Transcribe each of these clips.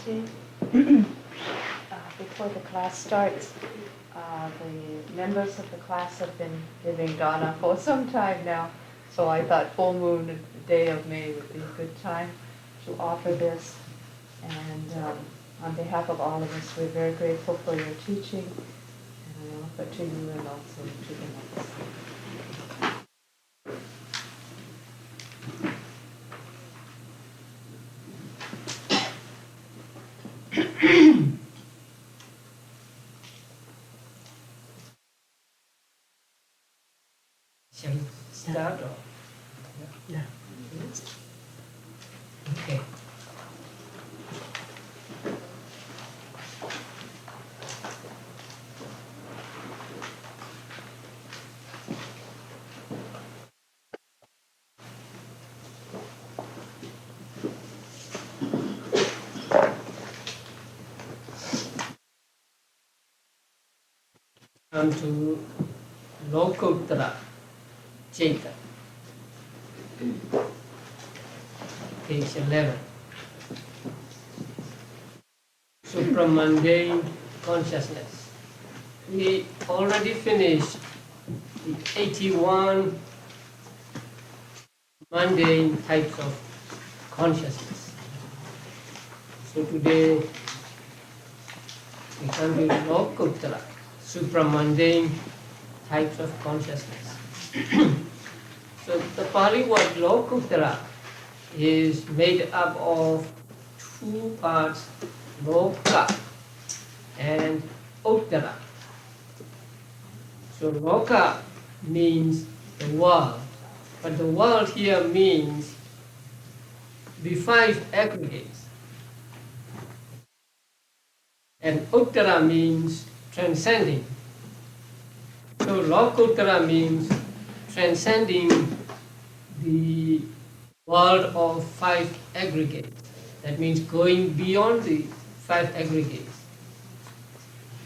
opportunity. Before the class starts, the members of the class have been giving dana for some time now, so I thought full moon, the day of May, would be a good time to offer this. And on behalf of all of us, we're very grateful for your teaching, and I offer to you and also to the monks. Shall we start or? Yeah. Okay. Come to Lokuttara Chaita, page 11. Supramundane consciousness. We already finished the 81 mundane types of consciousness. So today we come to Lokuttara, supramundane types of consciousness. So the Pali word Lokuttara is made up of two parts, Loka and Uttara. So Loka means the world, but the world here means the five aggregates. And Uttara means transcending. So Lokuttara means transcending the world of five aggregates. That means going beyond the five aggregates.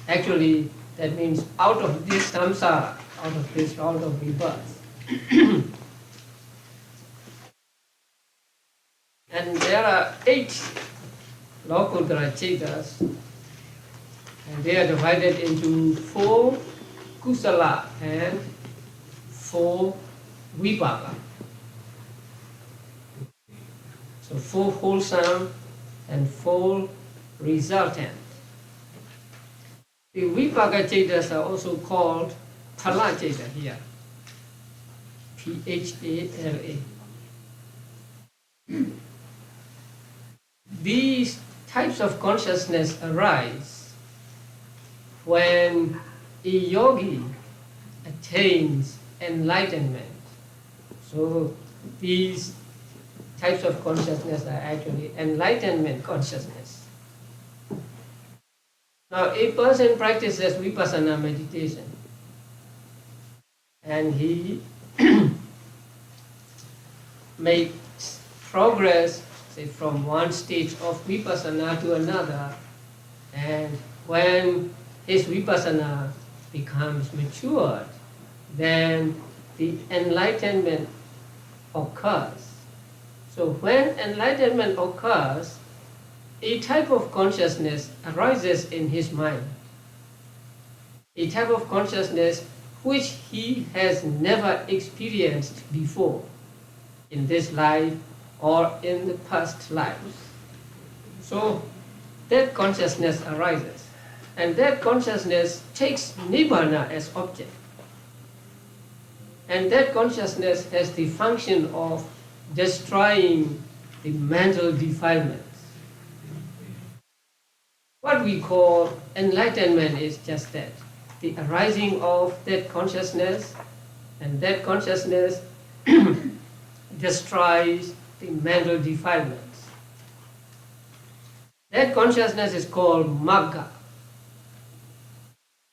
Actually, that means out of this samsara, out of this world of rebirth. And there are 8 Lokuttara Chaitas, and they are divided into 4 kusala and 4 vipaka. So 4 wholesome and 4 resultant. The vipaka chaitas are also called phala chaita here. Phala. These types of consciousness arise when a yogi attains enlightenment. So these types of consciousness are actually enlightenment consciousness. Now a person practices vipassana meditation and he makes progress, say, from one stage of vipassana to another, and when his vipassana becomes matured, then the enlightenment occurs. So when enlightenment occurs, a type of consciousness arises in his mind. A type of consciousness which he has never experienced before in this life or in the past lives. So that consciousness arises. And that consciousness takes nibbana as object. And that consciousness has the function of destroying the mental defilements. What we call enlightenment is just that, the arising of that consciousness, and that consciousness destroys the mental defilements. That consciousness is called magga,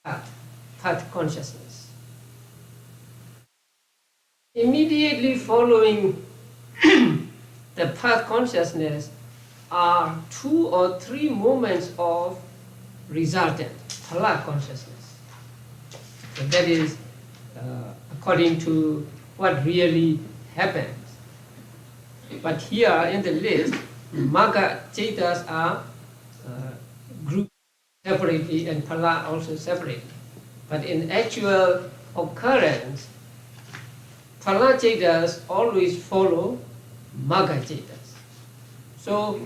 path consciousness. Immediately following the path consciousness are 2 or 3 moments of resultant, phala consciousness. So that is according to what really happens. But here in the list, magga chaitas are separately and phala also separately. But in actual occurrence, phala cetas always follow magga cetas. So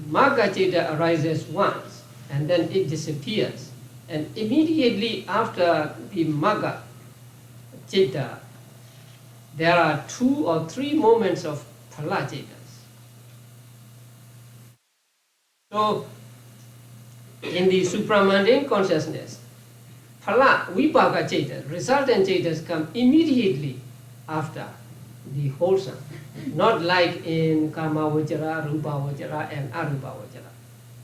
magga ceta arises once and then it disappears. And immediately after the magga ceta, there are 2 or 3 moments of phala cetas. So in the supramundane consciousness, phala, vipaka cetas, resultant cetas come immediately after the wholesome. Not like in karma vajara, rupa vajara and arupa vajara.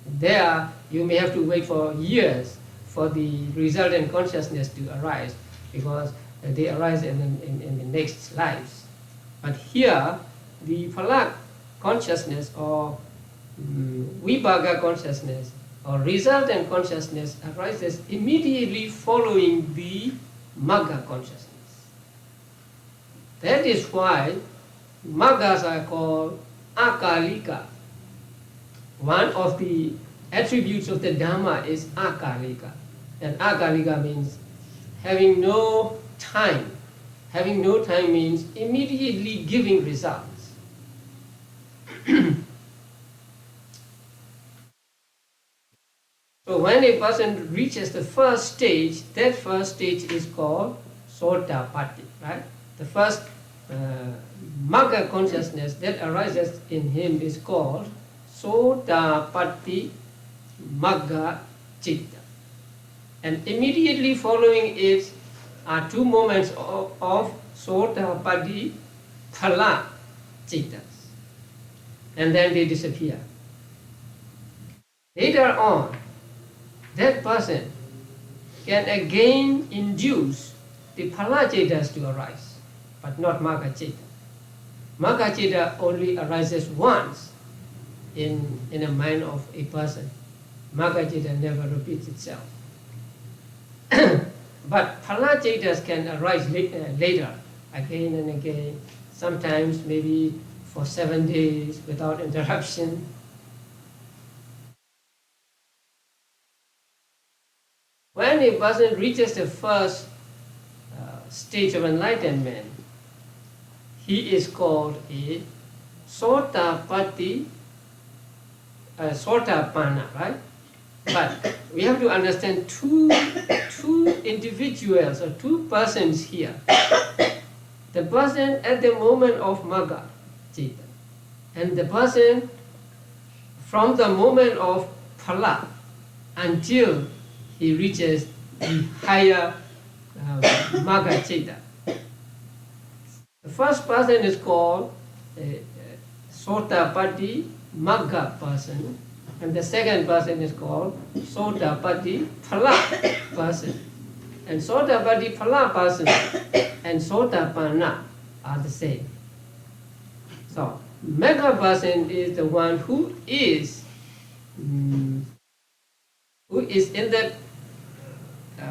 There you may have to wait for years for the resultant consciousness to arise, because they arise in the next lives. But here, the phala consciousness or vibhaga consciousness or resultant consciousness arises immediately following the magga consciousness. That is why maggas are called akalika. One of the attributes of the Dhamma is akalika. And akalika means having no time. Having no time means immediately giving results. So when a person reaches the first stage, that first stage is called Sotapatti, right? The first magga consciousness that arises in him is called Sotapatti magga citta. And immediately following it are 2 moments of Sotapatti phala cittas. And then they disappear. Later on, that person can again induce the phala cittas to arise, but not magga citta. Magga citta only arises once in a mind of a person. Magga citta never repeats itself. But phala cittas can arise later, again and again, sometimes maybe for 7 days without interruption. When a person reaches the first stage of enlightenment, he is called a Sotapatti, Sotapanna, right? But we have to understand two individuals or 2 persons here. The person at the moment of magga citta, and the person from the moment of phala until he reaches the higher magga citta. The first person is called Sotapatti magga person, and the second person is called Sotapatti phala person. And Sotapatti phala person and Sotapanna are the same. So, magga person is the one who is in that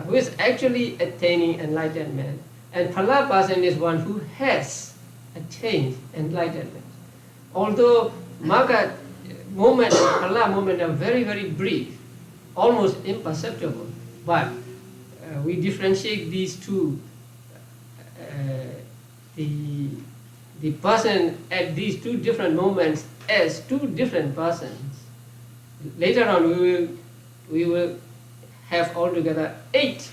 who is actually attaining enlightenment, and phala person is one who has attained enlightenment. Although magga moment and phala moment are very, very brief, almost imperceptible, but we differentiate these 2. The person at these 2 different moments as 2 different persons. Later on, we will have altogether 8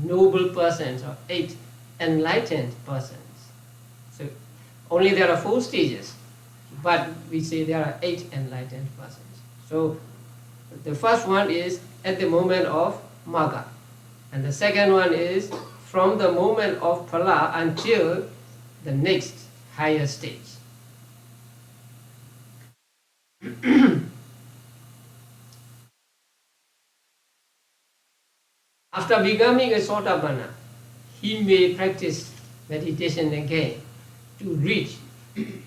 noble persons or 8 enlightened persons. So only there are 4 stages, but we say there are 8 enlightened persons. So the first one is at the moment of magga, and the second one is from the moment of phala until the next higher stage. After becoming a Sotapanna, he may practice meditation again to reach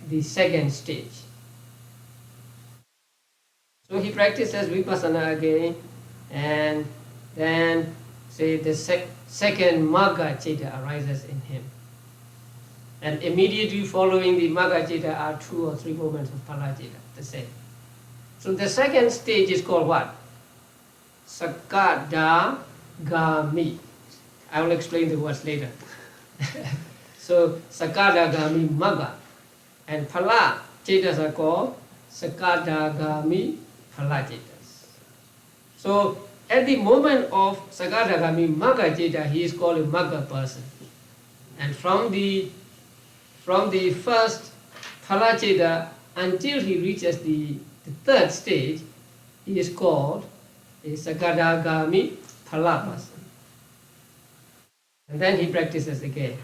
the second stage. So he practices vipassana again, and then say the second magga citta arises in him. And immediately following the magga citta are 2 or 3 moments of phala citta, the same. So the second stage is called what? Sakadagami. I will explain the words later. So Sakadagami Magga and Phala Cetas are called Sakadagami Phala Cetas. So at the moment of Sakadagami Magga Ceta, he is called a Magga person. And from the first Phala Ceta until he reaches the third stage, he is called a Sakadagami Phala person. And then he practices again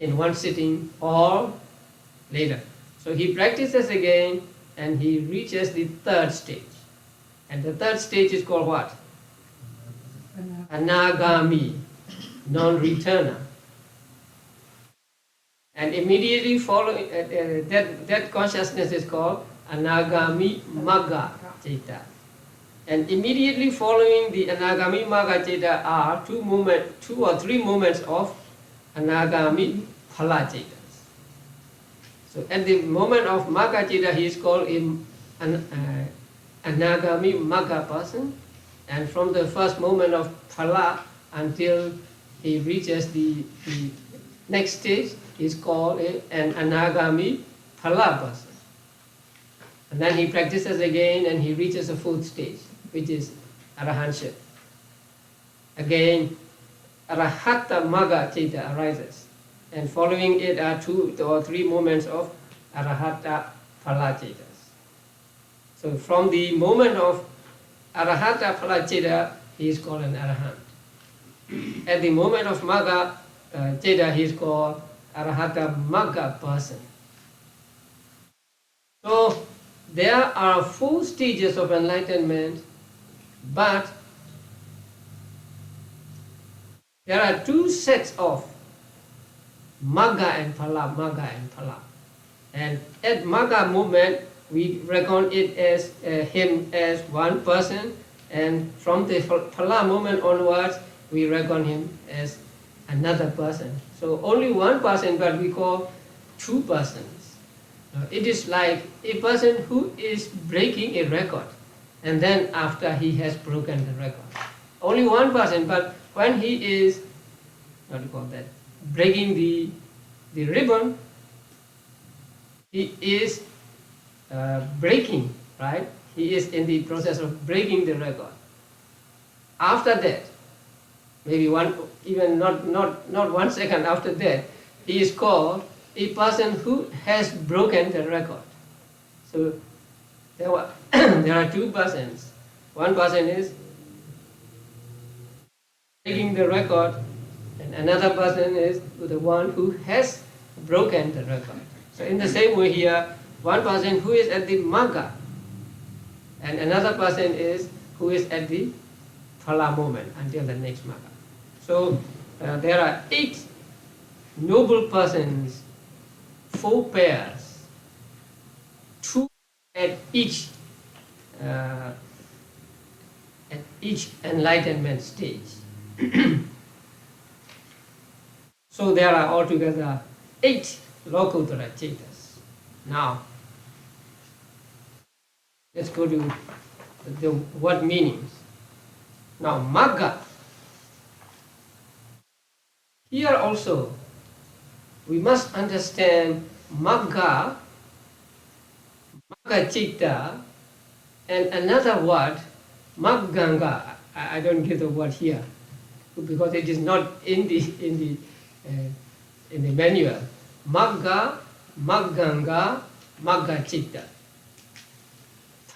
in one sitting or later. So he practices again and he reaches the third stage. And the third stage is called what? Anagami, non-returner. And immediately following that consciousness is called Anagami Magga Ceta. And immediately following the Anagami Magga Ceta are two or three moments of Anagami Phala Cetas. So at the moment of Magga Ceta, he is called an Anagami Magga person, and from the first moment of Phala until he reaches the next stage, he is called an Anagami Phala person. And then he practices again and he reaches a fourth stage, which is Arahantship. Again, Arahata Magga Ceta arises, and following it are two or three moments of Arahata Phala Cetas. So from the moment of Arahata Phala Ceta, he is called an Arahant. At the moment of Magga Ceta, he is called Arahata Magga person. So there are 4 stages of enlightenment, but there are 2 sets of Magga and Phala, Magga and Phala. And at Magga moment, we reckon it as him as one person, and from the Phala moment onwards, we reckon him as another person. So only one person, but we call 2 persons. It is like a person who is breaking a record, and then after he has broken the record. Only one person, but when he is, what do you call that, breaking the ribbon, he is breaking, right? He is in the process of breaking the record. After that, maybe even not 1 second after that, he is called a person who has broken the record. So there are 2 persons. One person is breaking the record, and another person is the one who has broken the record. So in the same way here, one person who is at the Magga, and another person is who is at the Phala moment until the next Magga. So there are 8 noble persons, 4 pairs, 2 at each enlightenment stage. So there are altogether 8 Lokuttara Cetas. Now, let's go to the word meanings. Now, Magga. Here also, we must understand Magga, Magga Citta, and another word, Magganga. I don't give the word here because it is not in the manual. Magga, Magganga, Magga Citta.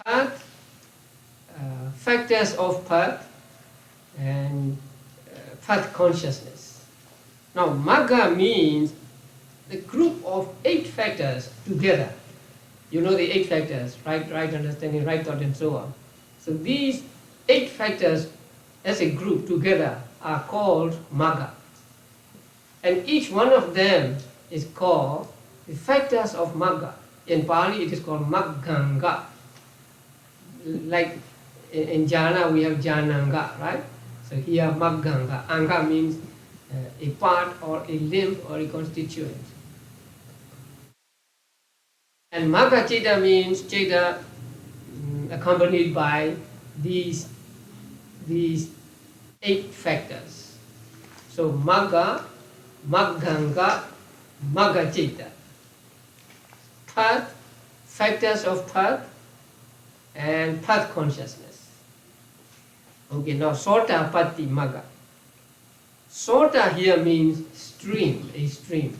Path, factors of path, and path consciousness. Now, Magga means the group of 8 factors together. You know the 8 factors, right understanding, right thought, and so on. So these 8 factors as a group together are called Magga. And each one of them is called the factors of Magga. In Pali it is called Magganga. Like in Jhana we have Jhananga, right? So here Magganga. Anga means a part or a limb or a constituent. And Magga Citta means Citta accompanied by these 8 factors. So Magga, Magganga, Magga-citta. Path, factors of path, and path consciousness. Okay, now Sotapatti Magga. Sota here means stream, a stream,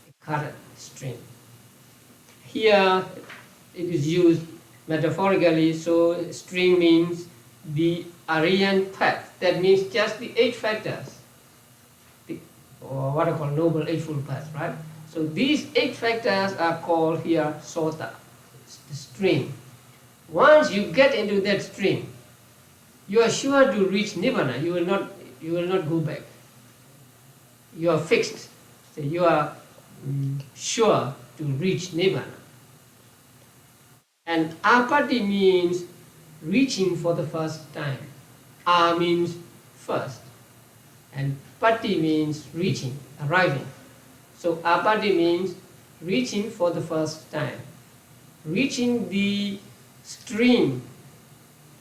a current stream. Here it is used metaphorically, so stream means the Aryan path. That means just the 8 factors, or what I call Noble Eightfold Path, right? So these 8 factors are called here Sota, the stream. Once you get into that stream, you are sure to reach Nibbana. You will not go back. You are fixed. So you are sure to reach Nibbana. And apati means reaching for the first time. A means first. And pati means reaching, arriving. So apati means reaching for the first time. Reaching the stream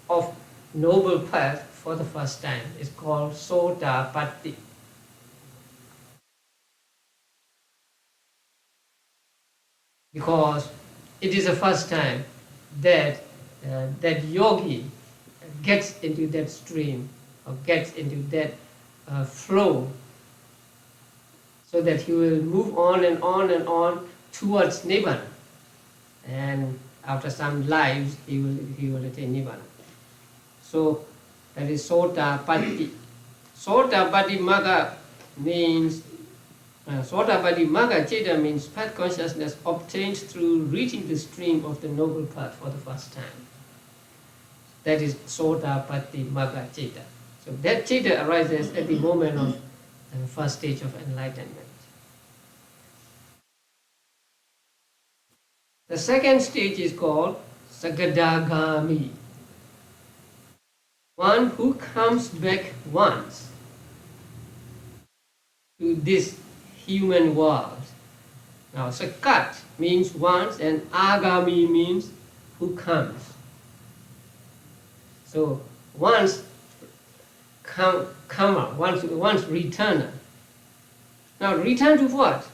of noble path for the first time is called Sotapatti. Because it is the first time that that yogi gets into that stream or gets into that flow, so that he will move on and on and on towards Nibbana, and after some lives he will attain Nibbana. So that is Sotapatti. Sotapatti Magga means Sotapatti Magga-citta means path consciousness obtained through reaching the stream of the noble path for the first time. That is Sotapatti Magga-citta. So that citta arises at the moment of the first stage of enlightenment. The second stage is called Sagadagami. One who comes back once to this human world. Now, Sakat means once and Agami means who comes. So, once comer, once returner. Now, return to what?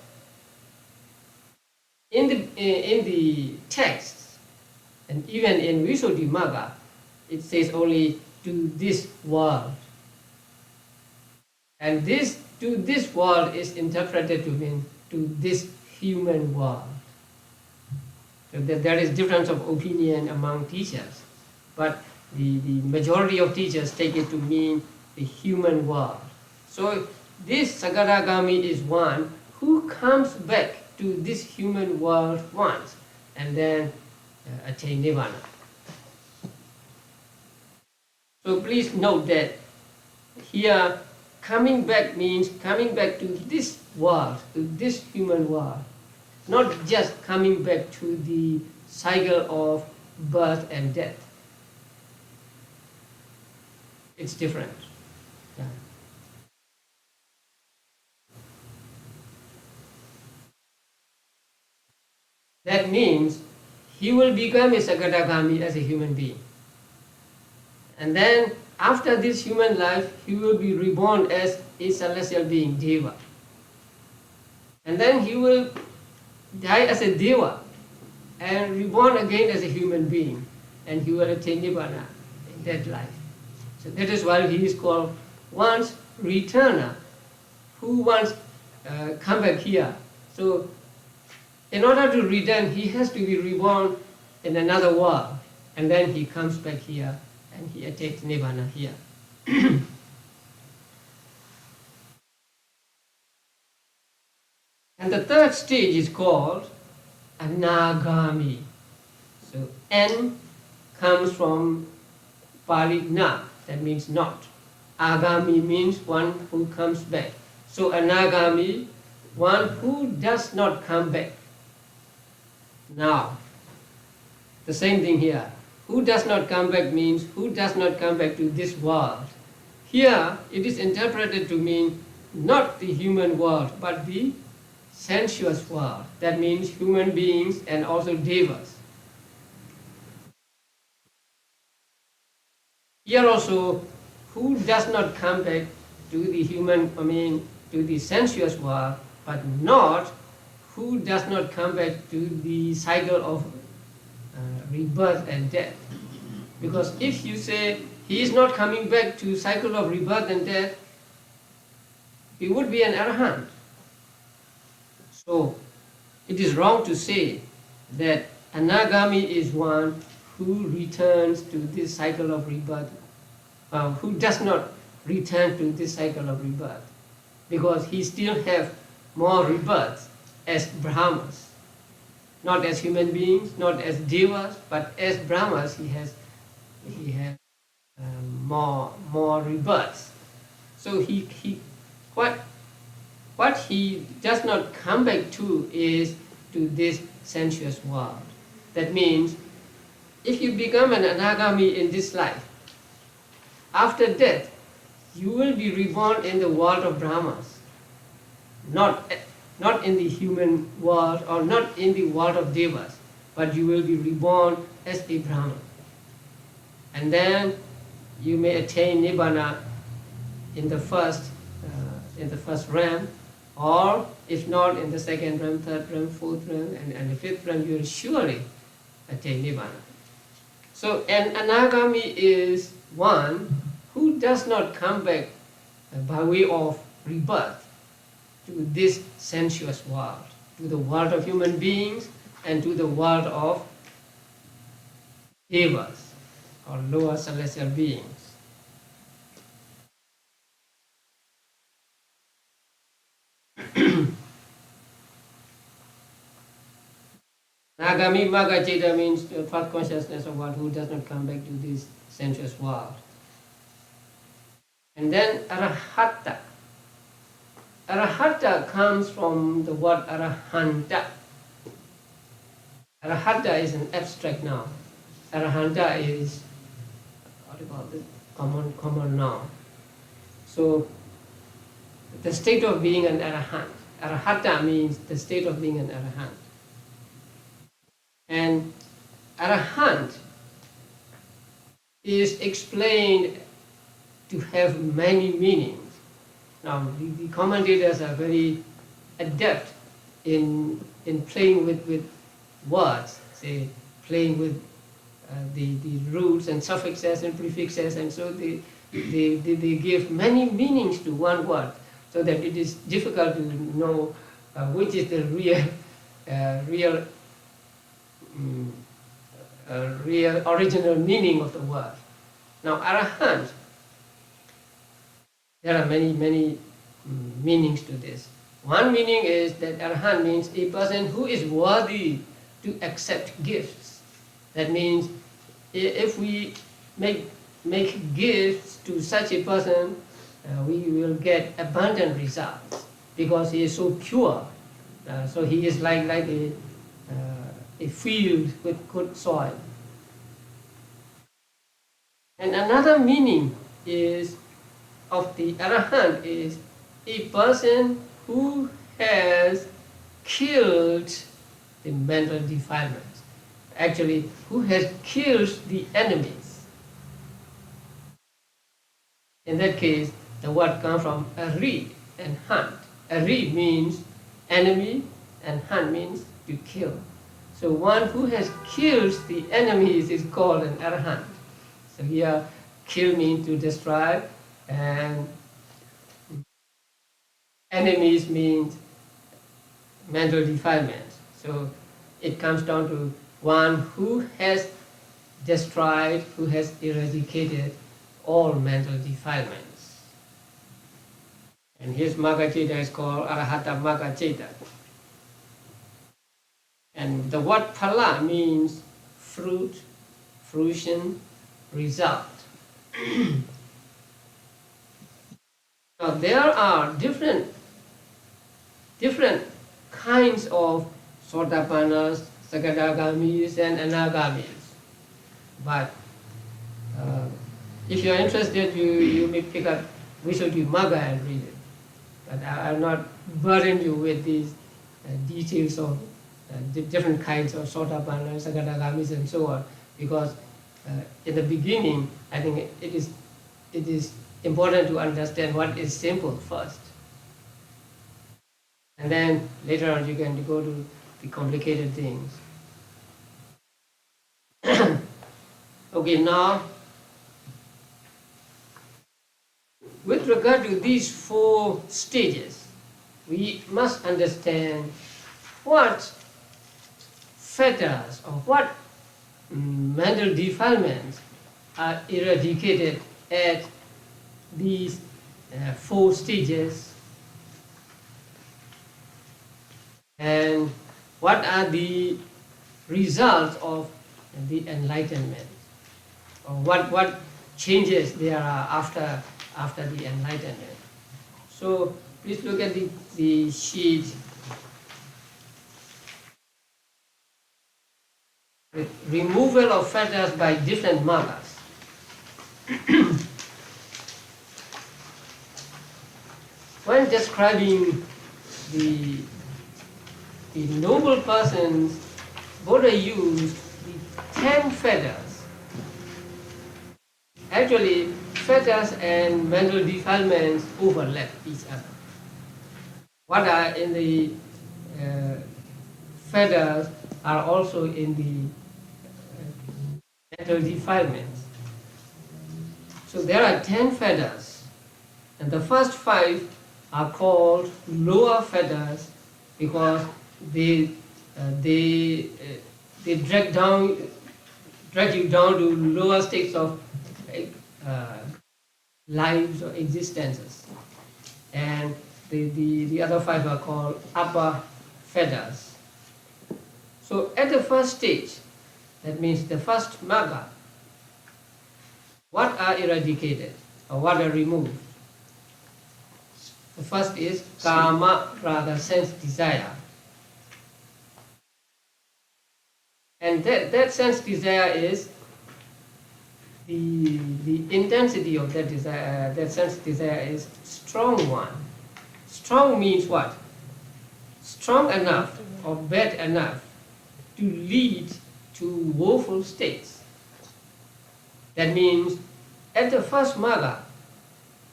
In the text, and even in Visuddhimagga, it says only to this world. And this to this world is interpreted to mean to this human world. So there is difference of opinion among teachers, but the majority of teachers take it to mean the human world. So this Sagadagami is one who comes back to this human world once and then attain Nibbana. So please note that here coming back means coming back to this world, to this human world, not just coming back to the cycle of birth and death. It's different. Yeah. That means he will become a Sagadagami as a human being. And then after this human life, he will be reborn as a celestial being, Deva. And then he will die as a Deva and reborn again as a human being. And he will attain Nibbana in that life. So that is why he is called once returner, who once come back here. So in order to return, he has to be reborn in another world. And then he comes back here and he attains Nibbana here. And the third stage is called Anagami. So N comes from Pali na, that means not. Agami means one who comes back. So Anagami, one who does not come back. Now, the same thing here. Who does not come back means who does not come back to this world. Here, it is interpreted to mean not the human world, but the sensuous world. That means human beings and also devas. Here also, who does not come back to the to the sensuous world, but not who does not come back to the cycle of rebirth and death. Because if you say he is not coming back to cycle of rebirth and death, he would be an arahant. So it is wrong to say that anagami is one who returns to this cycle of rebirth, who does not return to this cycle of rebirth, because he still have more rebirths as Brahmas, not as human beings, not as devas, but as Brahmas he has more rebirths. So what he does not come back to is to this sensuous world. That means if you become an anagami in this life, after death you will be reborn in the world of Brahmas, not in the human world or not in the world of devas, but you will be reborn as a Brahman. And then you may attain Nibbana in the first realm, or if not in the second realm, third realm, fourth realm, and the fifth realm, you will surely attain Nibbana. So an anagami is one who does not come back by way of rebirth to this sensuous world, to the world of human beings and to the world of devas or lower celestial beings. Nagami Magacita means the first consciousness of one who does not come back to this sensuous world. And then Arahata. Arahata comes from the word Arahanta. Arahata is an abstract noun. Arahanta is what do you call it? Common noun. So the state of being an arahant. Arahata means the state of being an arahant. And arahant is explained to have many meanings. Now the commentators are very adept in playing with words, say playing with the roots and suffixes and prefixes, and so they give many meanings to one word, so that it is difficult to know which is the real original meaning of the word. Now arahant, there are many meanings to this. One meaning is that arahant means a person who is worthy to accept gifts. That means if we make gifts to such a person, we will get abundant results, because he is so pure. So he is like a field with good soil. And another meaning is of the arahant is a person who has killed the mental defilements. Actually, who has killed the enemies. In that case, the word comes from ari and hunt. Ari means enemy and hunt means to kill. So one who has killed the enemies is called an arahant. So here, kill means to destroy, and enemies means mental defilements. So it comes down to one who has destroyed, who has eradicated all mental defilements. And his Magacita is called Arahata Magacita. And the word phala means fruit, fruition, result. Now there are different kinds of sotapannas, sakadagamis and anagamis. But if you are interested, you may pick up Visuddhimagga and read it. But I will not burden you with these details of the different kinds of sotapannas, sakadagamis and so on, because in the beginning, I think it is important to understand what is simple first. And then later on you can go to the complicated things. Okay, now with regard to these 4 stages, we must understand what fetters or what mental defilements are eradicated at these 4 stages, and what are the results of the enlightenment, or what changes there are after the enlightenment. So please look at the sheet. Removal of fetters by different markers. When describing the noble persons, Buddha used the 10 fetters. Actually, fetters and mental defilements overlap each other. What are in the fetters are also in the mental defilements. So there are 10 fetters, and the first 5 are called lower fetters because they drag you down to lower states of lives or existences, and the other 5 are called upper fetters. So at the first stage, that means the first magga, what are eradicated or what are removed? The first is kama, rather sense desire. And that sense desire is the intensity of that desire, that sense desire is strong one. Strong means what? Strong enough or bad enough to lead to woeful states. That means at the first magga,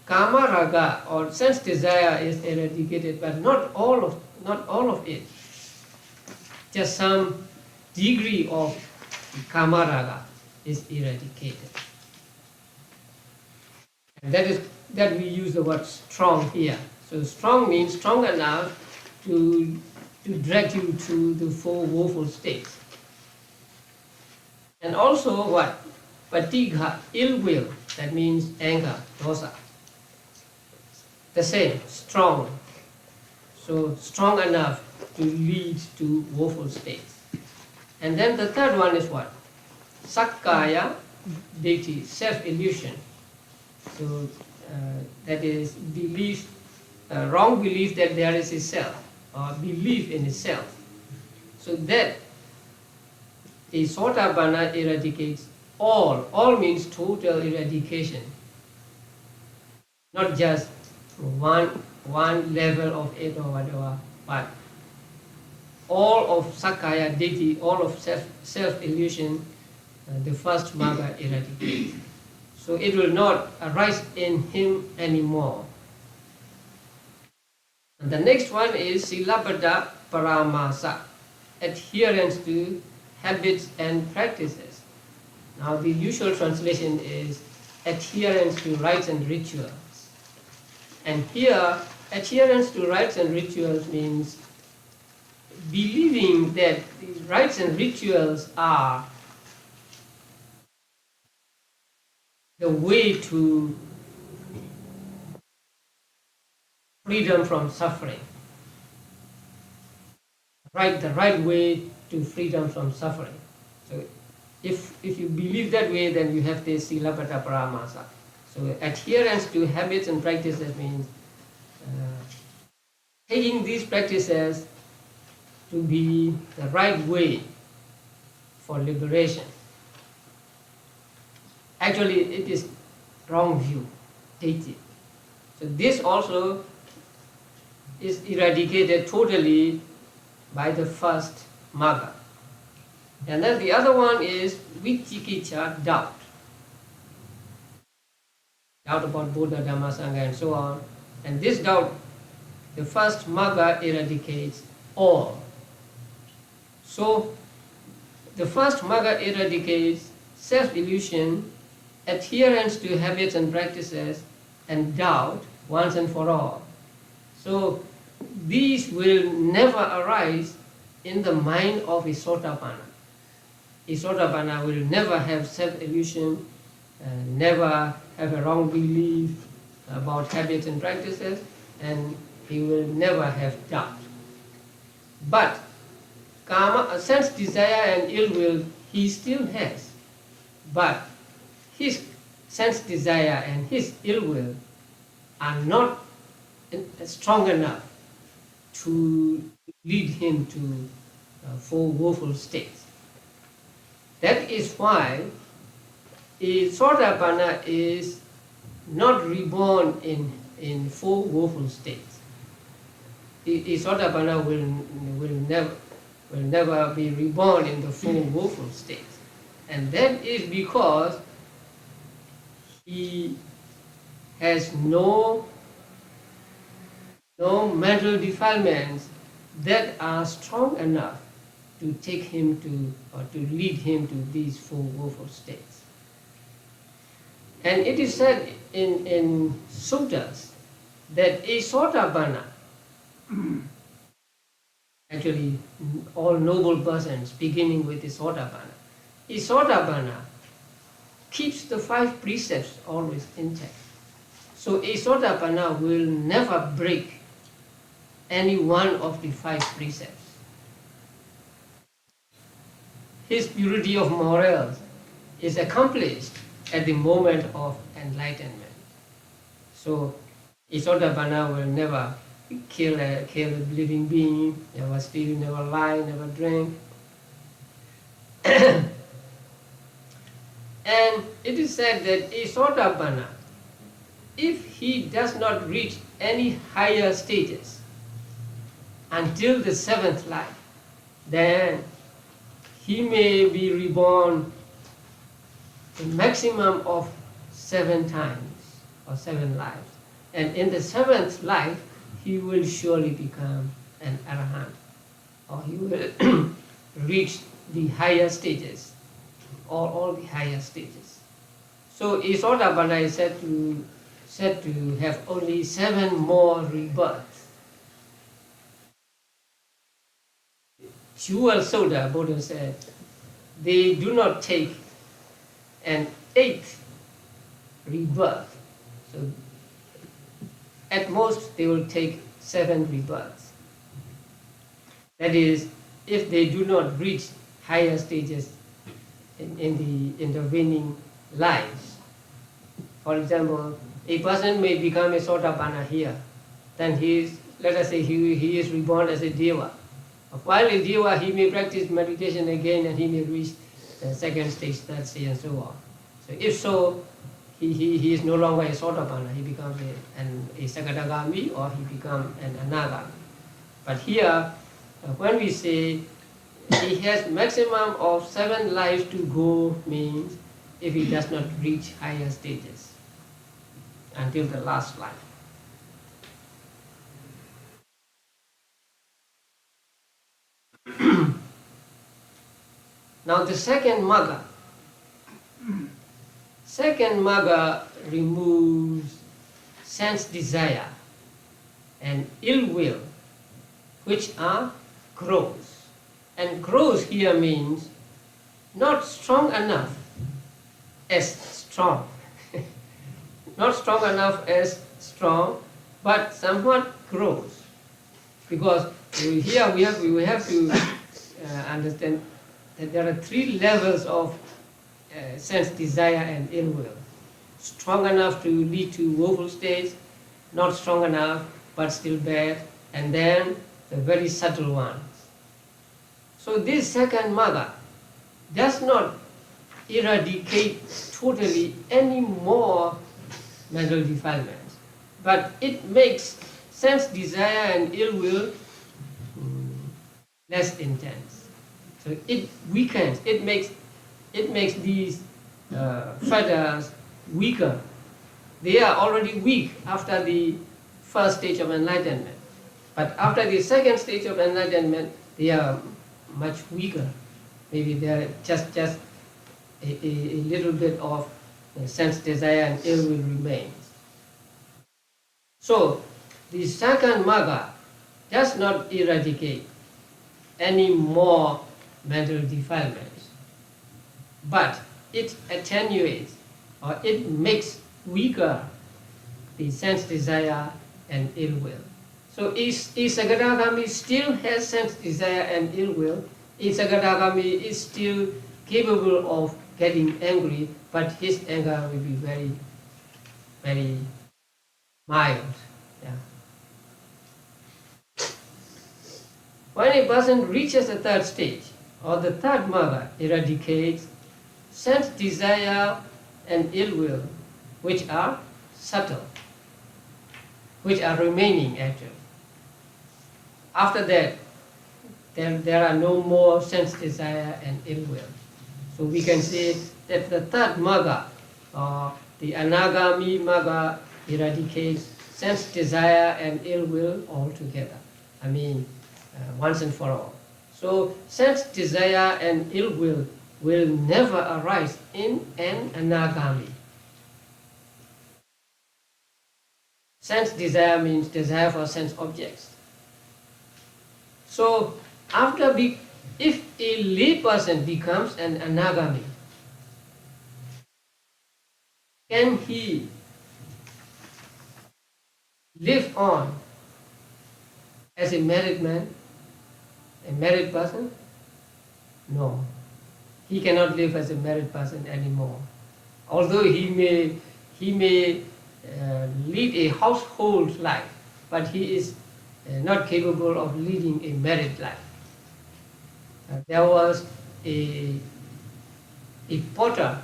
kama raga or sense desire is eradicated, but not all of it. Just some degree of kama raga is eradicated. And that we use the word strong here. So strong means strong enough to drag you to the 4 woeful states. And also what? Patigha, ill will, that means anger, dosa. The same, strong. So strong enough to lead to woeful states. And then the third one is what? Sakkaya, deity, self-illusion. So that is belief, wrong belief that there is a self, or belief in itself. So that the Sotapanna eradicates all. All means total eradication. Not just one level of it or whatever, but all of Sakkaya deity, all of self-illusion, the first magga eradicates. So it will not arise in him anymore. And the next one is Silabbata Paramasa, adherence to habits and practices. Now the usual translation is adherence to rites and rituals. And here, adherence to rites and rituals means believing that the rites and rituals are the way to freedom from suffering. The right way to freedom from suffering. So if you believe that way, then you have this Silabbata Paramasa. So adherence to habits and practices means taking these practices to be the right way for liberation. Actually, it is wrong view, deity. So this also is eradicated totally by the first magga. And then the other one is vicikicca, doubt. Doubt about Buddha, Dhamma, Sangha and so on. And this doubt, the first magga eradicates all. So the first magga eradicates self-illusion, adherence to habits and practices, and doubt once and for all. So these will never arise in the mind of a Sotapanna. A Sotapanna will never have self-illusion, never have a wrong belief about habits and practices, and he will never have doubt. But karma, sense desire and ill will, he still has. But his sense desire and his ill will are not strong enough to lead him to four woeful states. That is why a Sotapanna is not reborn in four woeful states. A Sotapanna will never be reborn in the four woeful states. And that is because he has no mental defilements that are strong enough to take him to, or to lead him to these four woeful states. And it is said in suttas that a Sotapanna, actually all noble persons beginning with a Sotapanna keeps the 5 precepts always intact. So a Sotapanna will never break any one of the 5 precepts. His purity of morals is accomplished at the moment of enlightenment. So a Sotapanna will never kill a living being, never steal, never lie, never drink. And it is said that a Sotapanna, if he does not reach any higher stages until the 7th life, then he may be reborn a maximum of 7 times or 7 lives. And in the 7th life, he will surely become an arahant, or he will reach the higher stages, or all the higher stages. So a Sotapanna is said to have only 7 more rebirths. Jewel Soda, Buddha said, they do not take an 8th rebirth. So at most they will take 7 rebirths. That is, if they do not reach higher stages in the intervening lives. For example, a person may become a Sotapanna here, then let us say he is reborn as a Deva. While a Deva, he may practice meditation again and he may reach the 2nd stage, 3rd stage and so on. So if so, he is no longer a Sotapanna, he becomes a Sakadagami, or he becomes an Anagami. But here, when we say he has maximum of 7 lives to go, means if he does not reach higher stages until the last life. Now the second magga removes sense desire and ill will, which are gross. And gross here means not strong enough as strong. Not strong enough as strong, but somewhat gross. Because here we have to understand that there are 3 levels of sense desire and ill will. Strong enough to lead to woeful states, not strong enough but still bad, and then the very subtle ones. So this second magga does not eradicate totally any more mental defilements, but it makes sense desire and ill will less intense. So it weakens, it makes these fetters weaker. They are already weak after the first stage of enlightenment. But after the second stage of enlightenment, they are much weaker. Maybe they are just a little bit of sense desire and ill will remains. So the second magga does not eradicate any more mental defilements, but it attenuates or it makes weaker the sense desire and ill will. So a Sagadagami still has sense desire and ill will. A Sagadagami is still capable of getting angry, but his anger will be very, very mild. Yeah. When a person reaches the third stage, or the third magga, eradicates sense desire and ill will, which are subtle, which are remaining actually. After that, there are no more sense desire and ill will. So we can say that the third magga, or the anagami magga, eradicates sense desire and ill will altogether. I mean, once and for all. So sense desire and ill will never arise in an anagami. Sense desire means desire for sense objects. So if a lay person becomes an anagami, can he live on as a married man, a married person? No. He cannot live as a married person anymore. Although he may lead a household life, but he is not capable of leading a married life. There was a potter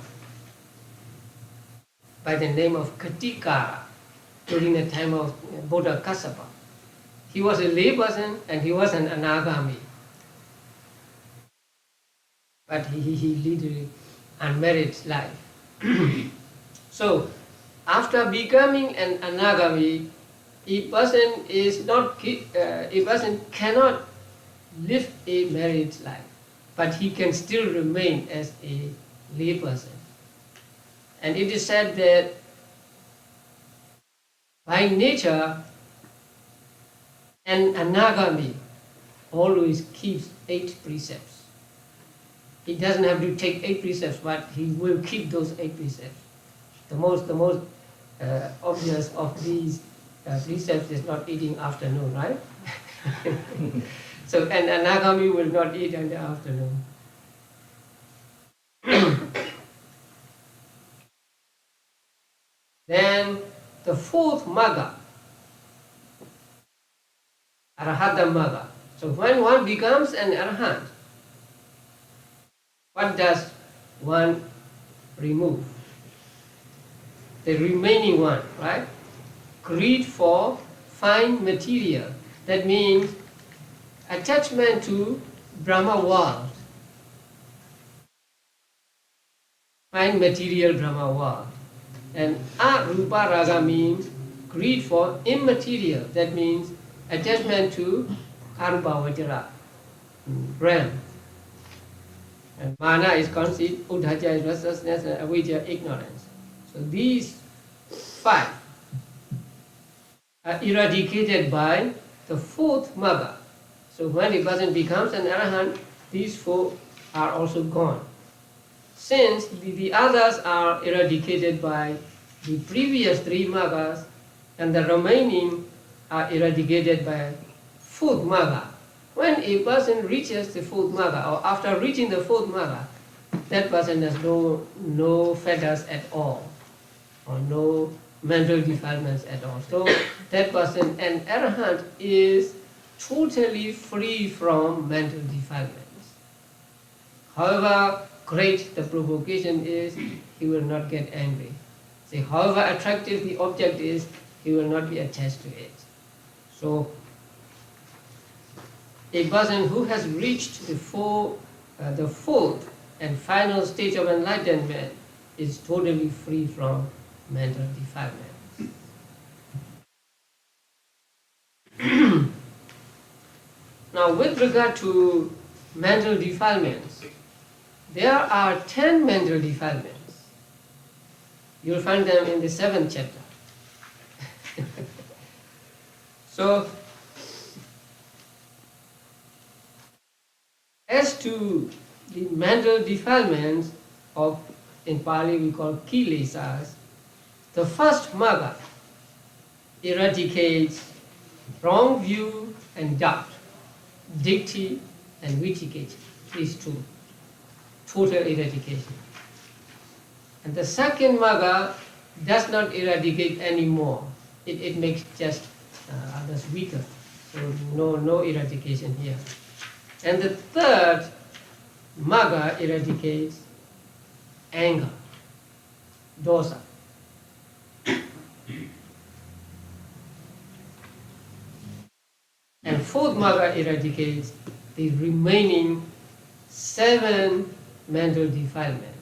by the name of Katikara during the time of Buddha Kassapa. He was a lay person and he was an anagami. But he led an unmarried life. So, after becoming an anagami, a person cannot live a married life, but he can still remain as a lay person. And it is said that by nature, an anagami always keeps 8 precepts. He doesn't have to take 8 precepts, but he will keep those 8 precepts. The most obvious of these precepts is not eating afternoon, right? So an anagami will not eat in the afternoon. Then the fourth magga, Abhidhammattha-saṅgaha. So when one becomes an arahant, what does one remove? The remaining one, right? Greed for fine material. That means attachment to Brahma world. Fine material Brahma world. And arupa raga means greed for immaterial. That means attachment to arupa vajra, realm. And mana is conceit, uddhacca is restlessness, and avidya ignorance. So these 5 are eradicated by the fourth magga. So when a person becomes an arahant, these 4 are also gone. Since the others are eradicated by the previous 3 maggas, and the remaining are eradicated by fourth magga. When a person reaches the fourth magga, or after reaching the fourth magga, that person has no fetters at all, or no mental defilements at all. So that person, an arahant, is totally free from mental defilements. However great the provocation is, he will not get angry. See, however attractive the object is, he will not be attached to it. So a person who has reached the 4 the fourth and final stage of enlightenment is totally free from mental defilements. Now, with regard to mental defilements, there are 10 mental defilements. You'll find them in the 7th chapter. So, as to the mental defilements of, in Pali we call kilesas, the first magga eradicates wrong view and doubt, ditthi and vicikiccha, these two, total eradication. And the second magga does not eradicate anymore. It makes just others weaker. So no eradication here. And the third magga eradicates anger, dosa. And fourth magga eradicates the remaining 7 mental defilements.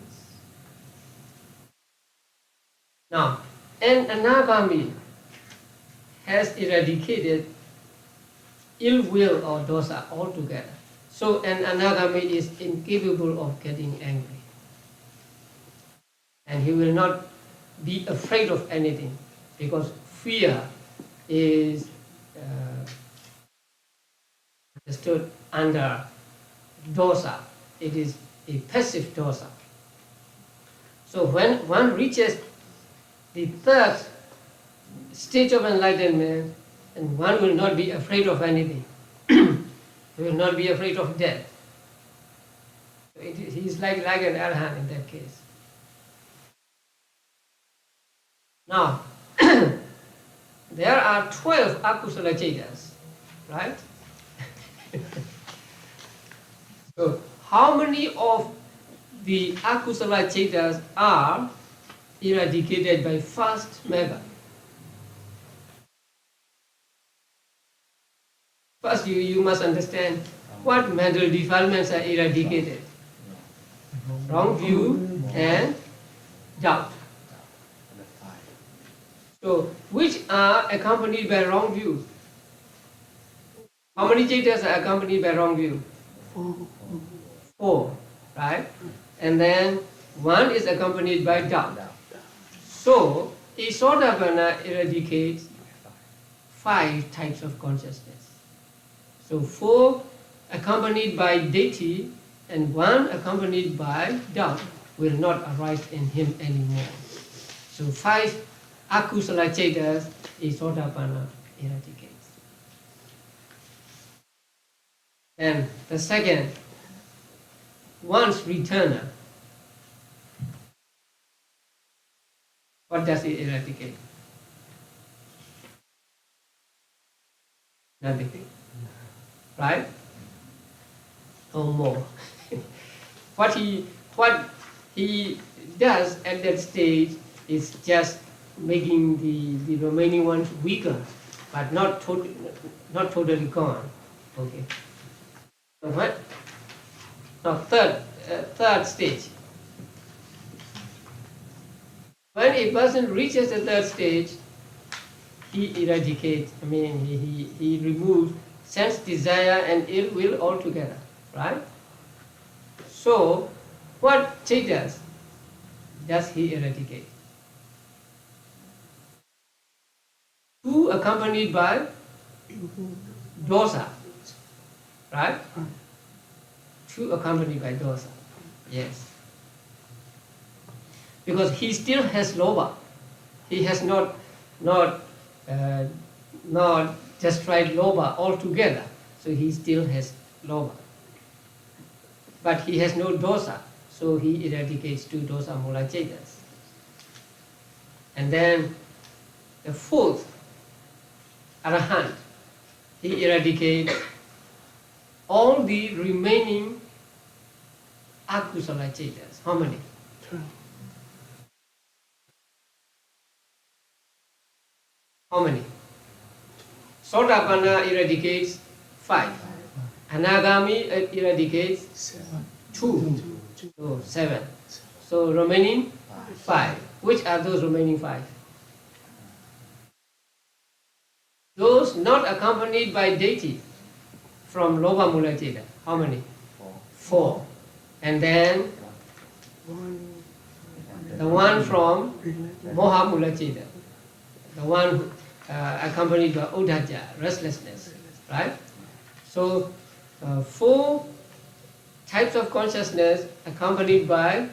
Now, an anagami has eradicated ill will or dosa altogether. So an anagami is incapable of getting angry. And he will not be afraid of anything, because fear is understood under dosa. It is a passive dosa. So when one reaches the third stage of enlightenment, and one will not be afraid of anything. He will not be afraid of death. So he is like an arhat in that case. Now, there are 12 akusala cetas, right? So, how many of the akusala cetas are eradicated by first magga? First, you must understand what mental defilements are eradicated. Wrong view and doubt. So, which are accompanied by wrong view? How many cetas are accompanied by wrong view? 4, right? And then 1 is accompanied by doubt. So, a Sotapanna eradicates 5 types of consciousness. So 4 accompanied by ditthi and 1 accompanied by doubt will not arise in him anymore. So 5 akusala cetas a Sotapanna eradicates. And the second, once returner. What does it eradicate? Nothing. Right? No more. What he does at that stage is just making the remaining ones weaker, but not totally gone. Okay. So what? Now third stage. When a person reaches the third stage, he eradicates. He removes sense desire and ill will altogether, right? So, what cetas does he eradicate? 2 accompanied by dosa, right? 2 accompanied by dosa, yes. Because he still has lobha. He has not destroyed lobha altogether, so he still has lobha. But he has no dosa, so he eradicates 2 dosa mula cetas. And then the 4th, arahant, he eradicates all the remaining akusala cetas. How many? 12. How many? Sotapanna eradicates 5. Anagami eradicates 7. 2. So 7. So remaining 5. Which are those remaining 5? Those not accompanied by deity from Loba Mula Citta. How many? 4. And then the one from Moha Mula Citta. The one accompanied by Uddhacca, restlessness. Right? So 4 types of consciousness accompanied by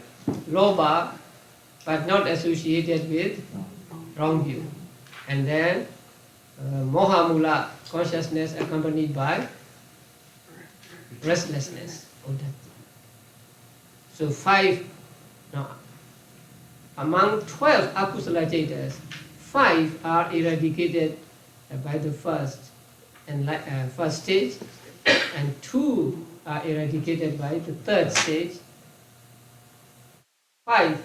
Loba but not associated with wrong view. And then Moha Mula consciousness accompanied by restlessness. So 5, now among 12 akusala cetas, 5 are eradicated by the first stage, and 2 are eradicated by the third stage. 5.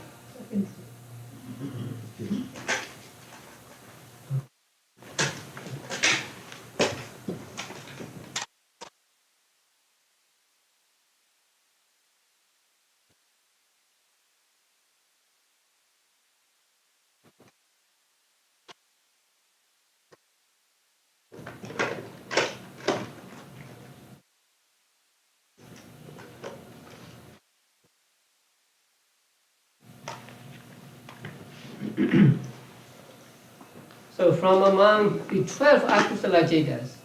So from among the 12 akusala cetas,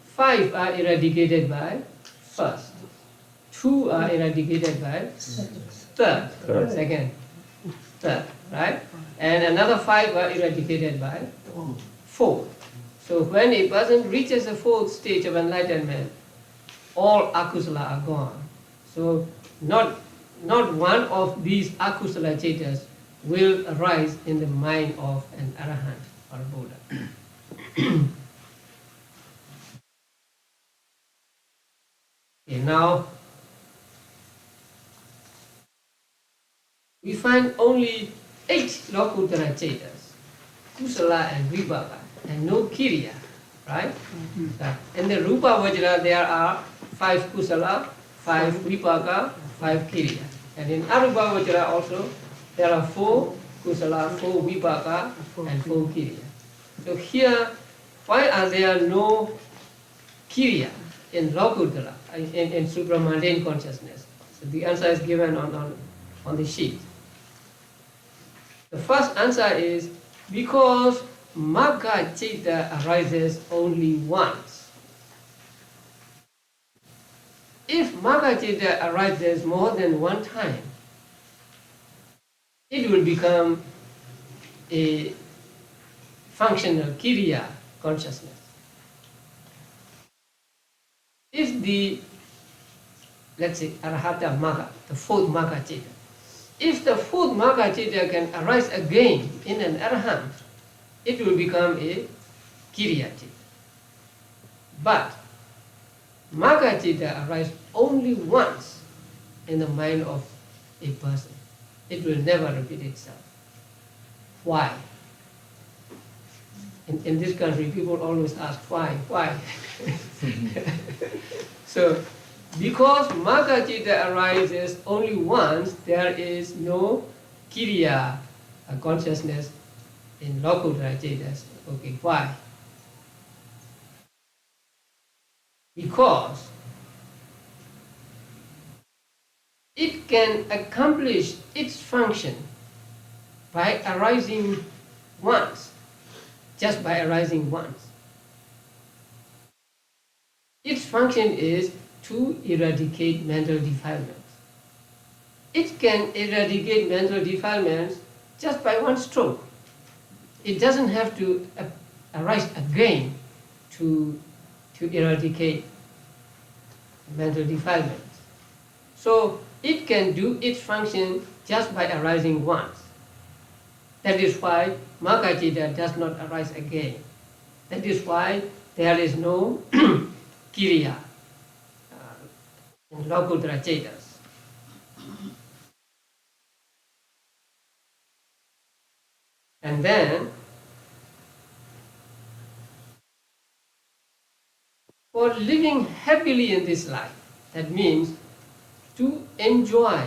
5 are eradicated by first, 2 are eradicated by third, second, third, right? And another 5 are eradicated by fourth. So when a person reaches the fourth stage of enlightenment, all akusala are gone. So not one of these akusala cetas will arise in the mind of an arahant or Buddha. Okay, now we find only 8 Lokuttara cetas, kusala and vipaka, and no kiriya, right? In the Rupa Vajra there are 5 kusala, 5 vipaka, 5 kiriya. And in Arupa Vajra also there are 4 kusala, 4 vipaka, and 4 kiriya. So here, why are there no kiriya in Lokuttara, in supramundane consciousness? So the answer is given on the sheet. The first answer is because Magga Citta arises only once. If Magga Citta arises more than one time, it will become a functional kiriya consciousness. If the, let's say, Arahata Magga, the 4th Magga Citta, if the 4th Magga Citta can arise again in an Arahant, it will become a kiriya citta. But Magga Citta arises only once in the mind of a person. It will never repeat itself. Why? In this country, people always ask, why? So, because Magga Citta arises only once, there is no kiriya consciousness in Lokuttara cetas. Okay, why? Because it can accomplish its function by arising once, just by arising once. Its function is to eradicate mental defilements. It can eradicate mental defilements just by one stroke. It doesn't have to arise again to eradicate mental defilements. So it can do its function just by arising once. That is why Magga Citta does not arise again. That is why there is no kiriya in Lokuttara cetas. And then, for living happily in this life, that means to enjoy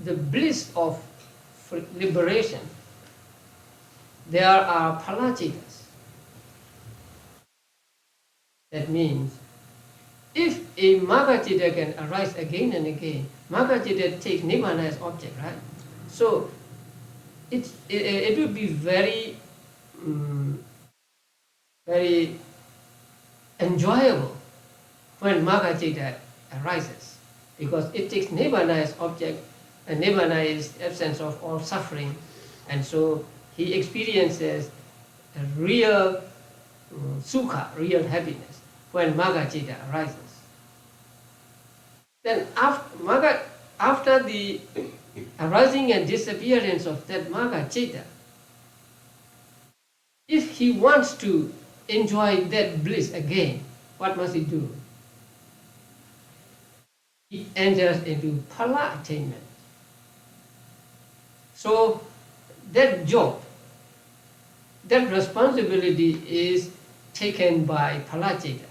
the bliss of liberation, there are phala-citas. That means, if a magga-citta can arise again and again, magga-citta takes nibbana as object, right? So it would be very, very enjoyable when magga-citta arises, because it takes nibbana as object, and nibbana is absence of all suffering, and so he experiences a real sukha, real happiness, when magga-citta arises. Then after the arising and disappearance of that magga-citta, if he wants to enjoy that bliss again, what must he do? He enters into phala attainment. So that job, that responsibility is taken by phala-citta,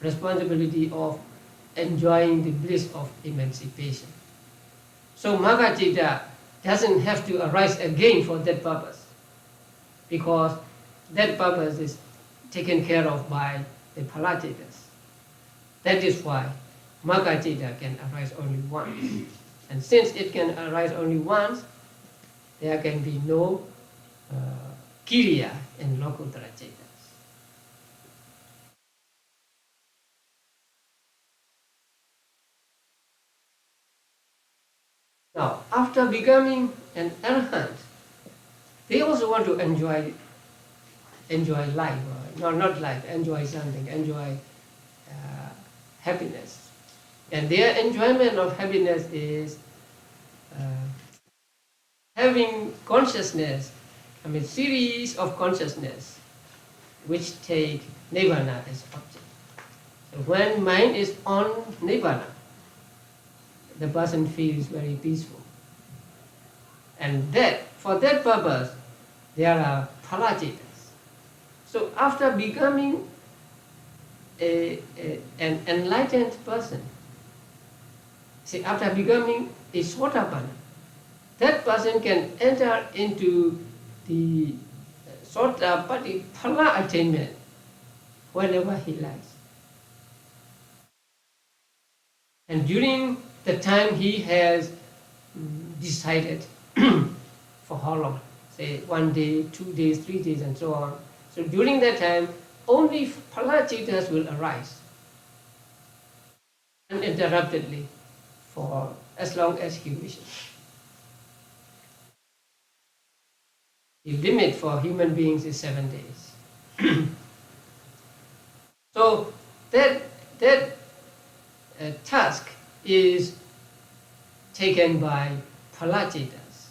responsibility of enjoying the bliss of emancipation. So magga-citta doesn't have to arise again for that purpose, because that purpose is taken care of by the phala-cittas. That is why magga-citta can arise only once. And since it can arise only once, there can be no kiriya in lokuttara citta. Now, after becoming an arahant, they also want to enjoy life, or not life, enjoy something, enjoy happiness. And their enjoyment of happiness is having consciousness, series of consciousness, which take nibbana as object. So when mind is on nibbana, the person feels very peaceful. And for that purpose, there are phala-cittas. So after becoming an enlightened person, after becoming a sotapanna, that person can enter into the sotapatti phala attainment whenever he likes. And during the time he has decided for how long, say 1 day, 2 days, 3 days, and so on. So during that time, only phala-cittas will arise uninterruptedly for as long as he wishes. The limit for human beings is 7 days. So that task is taken by phala-cittas,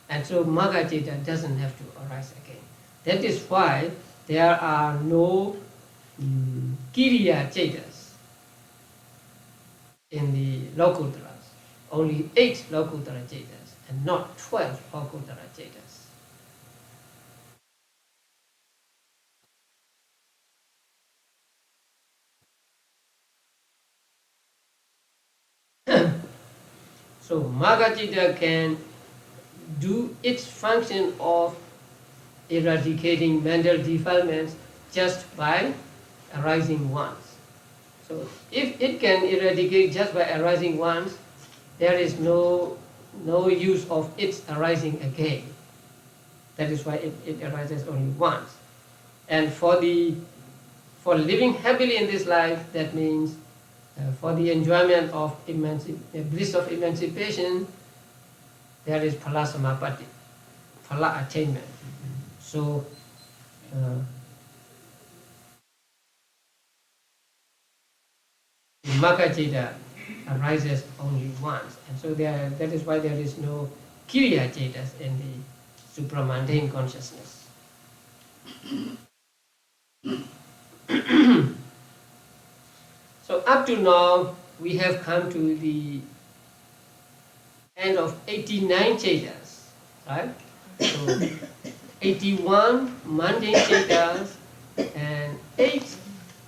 and so magga-citta doesn't have to arise again. That is why there are no kiriya-cittas in the lokuttaras, only 8 lokuttara-cittas and not 12 lokuttara-cittas. So magga-citta can do its function of eradicating mental defilements just by arising once. So if it can eradicate just by arising once, there is no use of its arising again. That is why it arises only once. And for living happily in this life, that means for the enjoyment of bliss of emancipation, there is phala samapatti, phala attainment. So magga-citta arises only once, and so that is why there is no kiriya-cittas in the supramundane consciousness. So up to now, we have come to the end of 89 cittas, right? So 81 mundane cittas and 8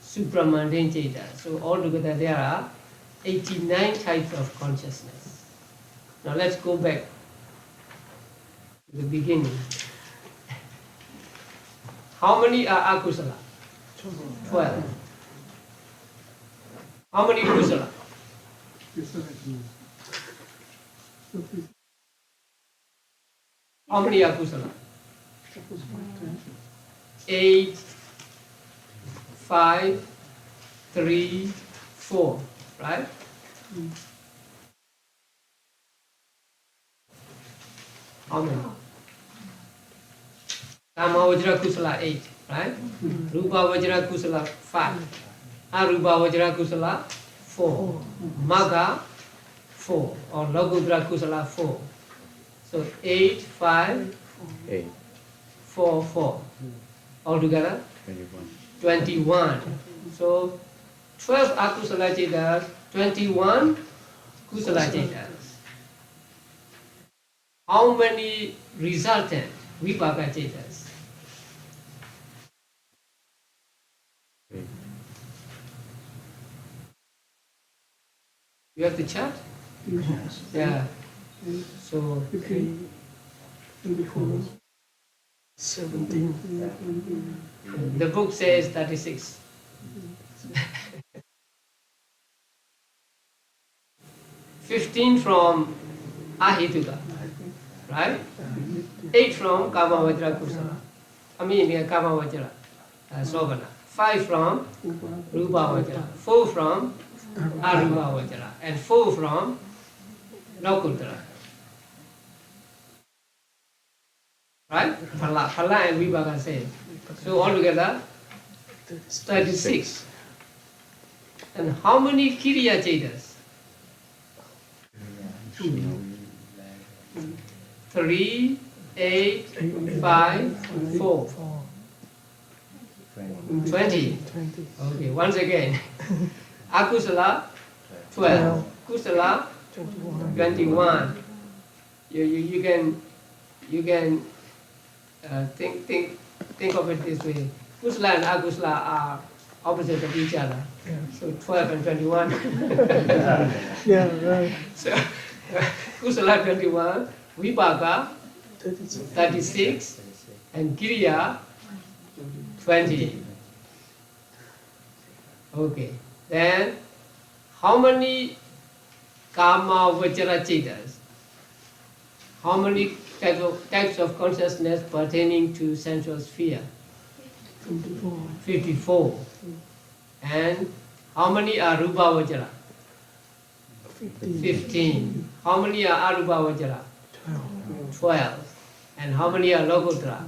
supramundane cittas. So altogether there are 89 types of consciousness. Now let's go back to the beginning. How many are akusala? 12. How many kusala? How many are kusala? 8, 5, 3, 4, right? How many? Kama Vajra Kusala 8, right? Rupa Vajra Kusala 5. Arupa Vajra Kusala 4. Magga 4. Or Logudra Kusala 4. So 8, 5, 8, 4, 4. Altogether 21. So 12 akusala cetas, 21 kusala cetas. How many resultant vipaka cetas? 8. You have the chart? Yeah. So 17. the book says 36. 15 from Ahituka, right? 8 from Kama Vajra Kusala. I mean Kama Vajra Sobana. 5 from Rupa Vajra. 4 from Arupa Vajra. And 4 from Lokuttara. Right? Phala and Vipaka say. So altogether 36. And how many Kiriya Chetas? 3, 8, 5, 4. 20. Okay, once again. Akusala 12. Kusala 21. You can think of it this way. Kusala and akusala are opposite of each other. So 12 and 21. Yeah, right. So kusala 21, vipaka 36, and kiriya 20. Okay. Then how many kama vajra chetas? How many types of consciousness pertaining to sensual sphere? 54. And how many are rupa vajra? 15. How many are arupa vajra? 12. And how many are lokuttara?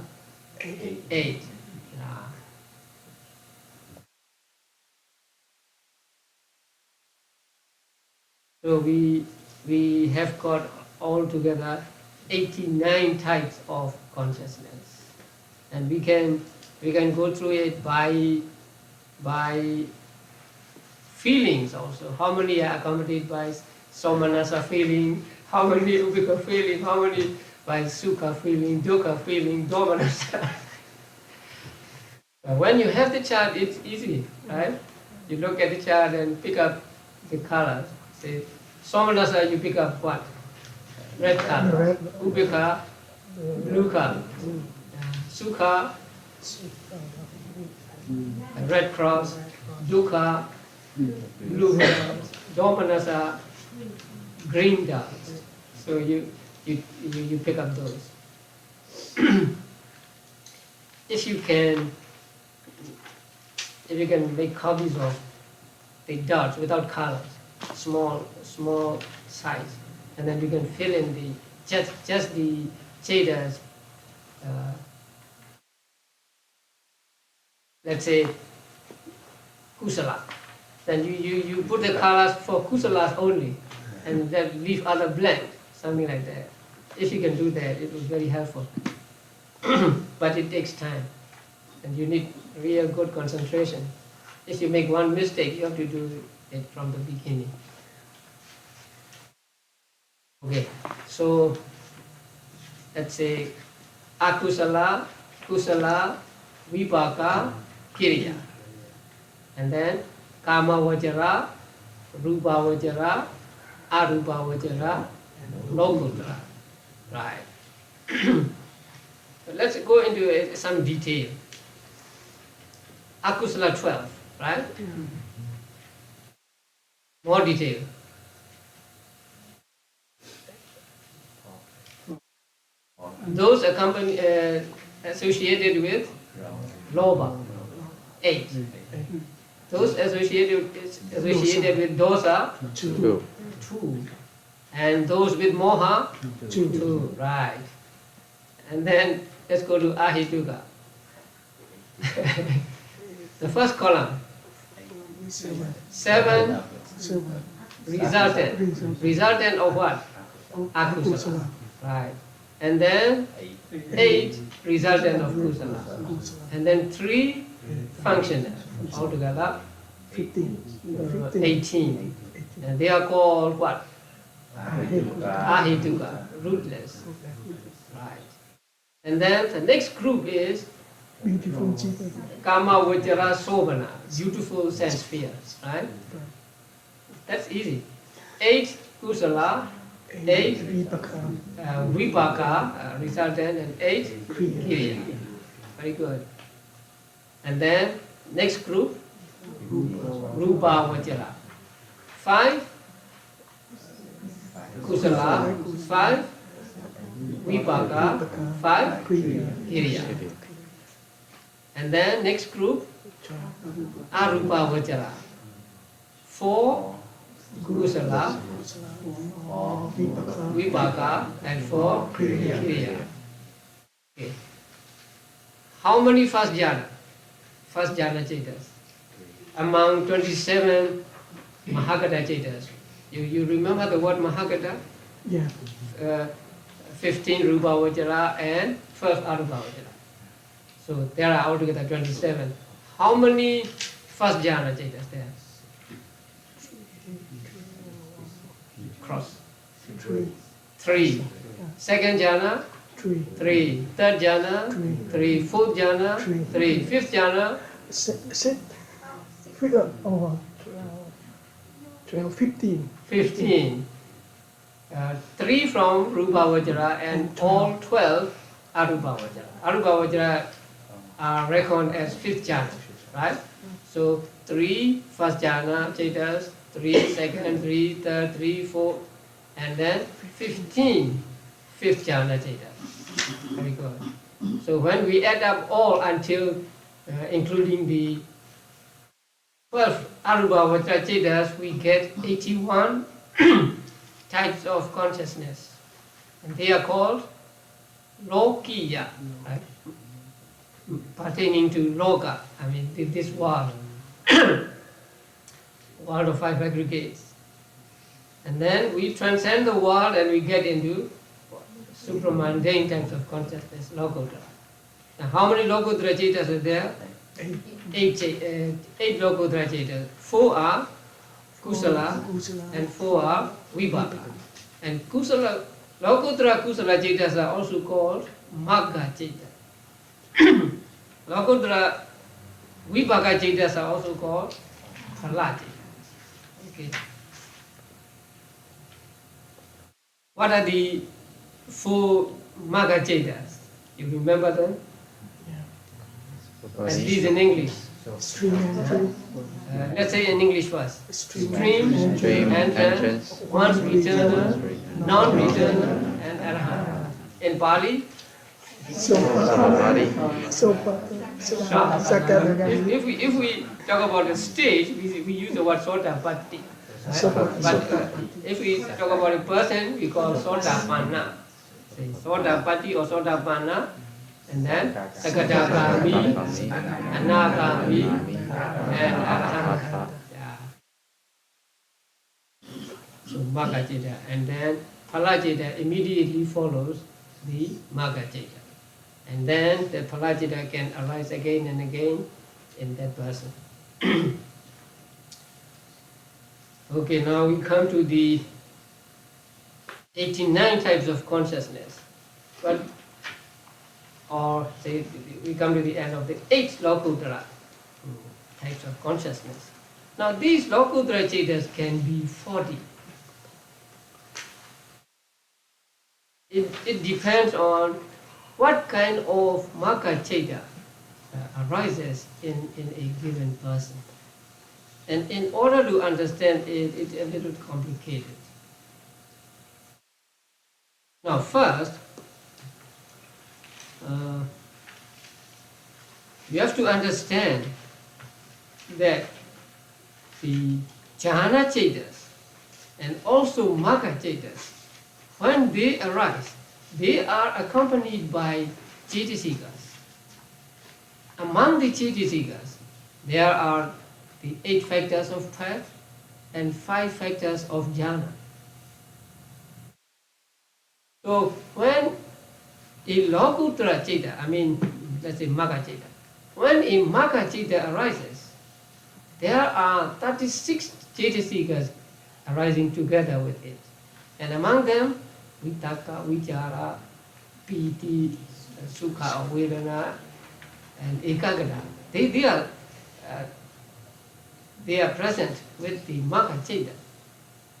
8. So we have got altogether 89 types of consciousness, and we can go through it by feelings also. How many are accompanied by somanasa feeling? How many ubika feeling? How many by sukha feeling, dukkha feeling, domanasa? When you have the chart, it's easy, right? You look at the chart and pick up the colors. Say, somanasa, you pick up what? Red color. Ubika, blue color. Sukha, red cross. Dukkha, blue color. Domanasa, green dots. So you pick up those. If you can make copies of the dots without colors, small size, and then you can fill in the just the chetas. Let's say kusala. Then you put the colors for kusalas only, and then leave other blank, something like that. If you can do that, it was very helpful. But it takes time, and you need real good concentration. If you make one mistake, you have to do it from the beginning. Okay, so let's say akusala, kusala, vipaka, kiriya. And then kama vajra, rupa vajra, arupa vajra, Lokuttara. Right. Let's go into some detail. Akusala 12, right? More detail. Those associated with Lobha, 8. Those associated with Dosa, 2. 2. And those with Moha, 2. Right. And then let's go to Ahituka. The first column. 7 resultant of what? Akusala. Right. And then 8 resultant of kusala. And then 3 functional. Altogether 18. And they are called what? Ahituka, rootless. Right. And then the next group is Beautiful Jesus. Kama Vajra Sobhana, beautiful sense spheres, right? That's easy. 8 kusala, 8 vipaka, resultant, and 8 kriya. Very good. And then next group, Rupa Vajra. 5 kusala, 5 vipaka, 5 kriya. And then next group, Arupa Vajra. 4 kusala, vipaka, and 4 kriya. Okay. How many first jhana? First jhana chetas. Among 27 Mahagata chetas. You remember the word Mahagata? Yeah. 15 Rupa Vajra and first Arupa Vajra. So there are altogether 27. How many first jhana chetas there? Cross. 3. Second jhana? 3. Third jhana? 3. Fourth jhana? 3. Fifth jhana? 12, 15. 15. 3 from Rupa Vajra and all 12 Arupa Vajra. Arupa Vajra are reckoned as 5th jhana, right? So 3 first jhana chetas, 3 second, 3 third, 3 4, and then 15 5th jhana chetas. Very good. So when we add up all until including the 12 Arupa Vajra chetas, we get 81 types of consciousness, and they are called Lokiya, right? Pertaining to Loka, I mean this world, world of 5 aggregates. And then we transcend the world and we get into supramundane types of consciousness, Lokottara. Now how many Lokottara chetas are there? 8 Lokottara chetas. 4 are Kusala and 4 are Vipaka. And Kusala, Lokottara Kusala chetas are also called Magga chetas. Lokottara Vipaka chetas are also called Phala chetas. Okay. What are the 4 Magga chetas? You remember them? At least in English. Stream entry. Let's say in English first. Stream Stream, entrance, once returner, non-returner, and arahant. In Pali, if we talk about the stage, we use the word Sotapatti. Right? But if we talk about a person, we call Sotapanna. Say Sotapatti or Sotapanna, and then Sakadagami, Anagami, and Arahant. Yeah. So Magga Ceta, and then Phala Ceta immediately follows the Magga Ceta. And then the Phala Ceta can arise again and again in that person. Okay, now we come to the 89 types of consciousness. But, or say we come to the end of the 8 Lokuttara types of consciousness. Now these Lokuttara chetas can be 40. it depends on what kind of Magga Citta arises in a given person. And in order to understand it, it's a little complicated. Now first, you have to understand that the jhana cittas and also Magga cittas, when they arise, they are accompanied by citasikas. Among the citasikas, there are the 8 factors of path and 5 factors of jhana. So when a Lokuttara citta, let's say Magga citta, when a Magga citta arises, there are 36 citasikas arising together with it. And among them, Vitakka, Vichara, Piti, Sukha, Vedana, and Ekaggata. They are present with the Magga citta.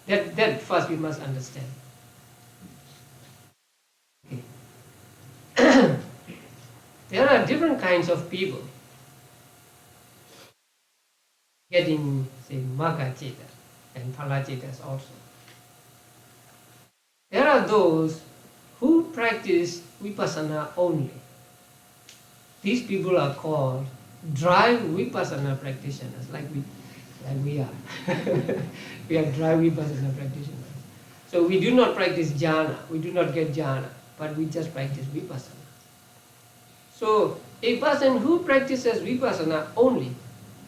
That first we must understand. Okay. There are different kinds of people getting, say, Magga citta and Phala cittas also. There are those who practice vipassana only. These people are called dry vipassana practitioners, like we are. We are dry vipassana practitioners. So we do not practice jhana, we do not get jhana, but we just practice vipassana. So a person who practices vipassana only,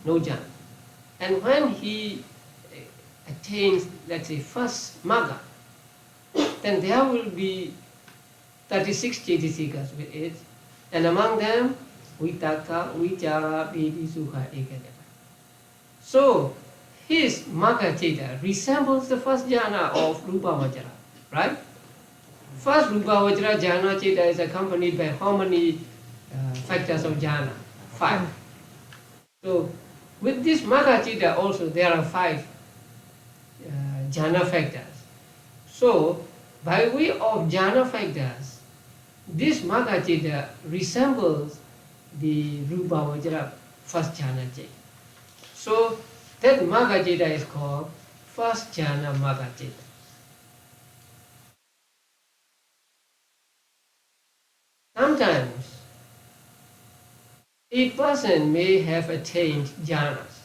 no jhana, and when he attains, let's say, first Magga, then there will be 36 citasikas with it, and among them, Vitakka, Vichara, Piti, Sukha, Ekaggata. So his Magga citta resembles the first jhana of Rupa Vajra, right? First Rupa Vajra jhana citta is accompanied by how many factors of jhana? 5. So with this Magga citta also there are 5 jhana factors. So by way of jhana factors, this Magga citta resembles the Rupa Vajra first jhana citta. So that Magga citta is called first jhana Magga citta. Sometimes a person may have attained jhanas,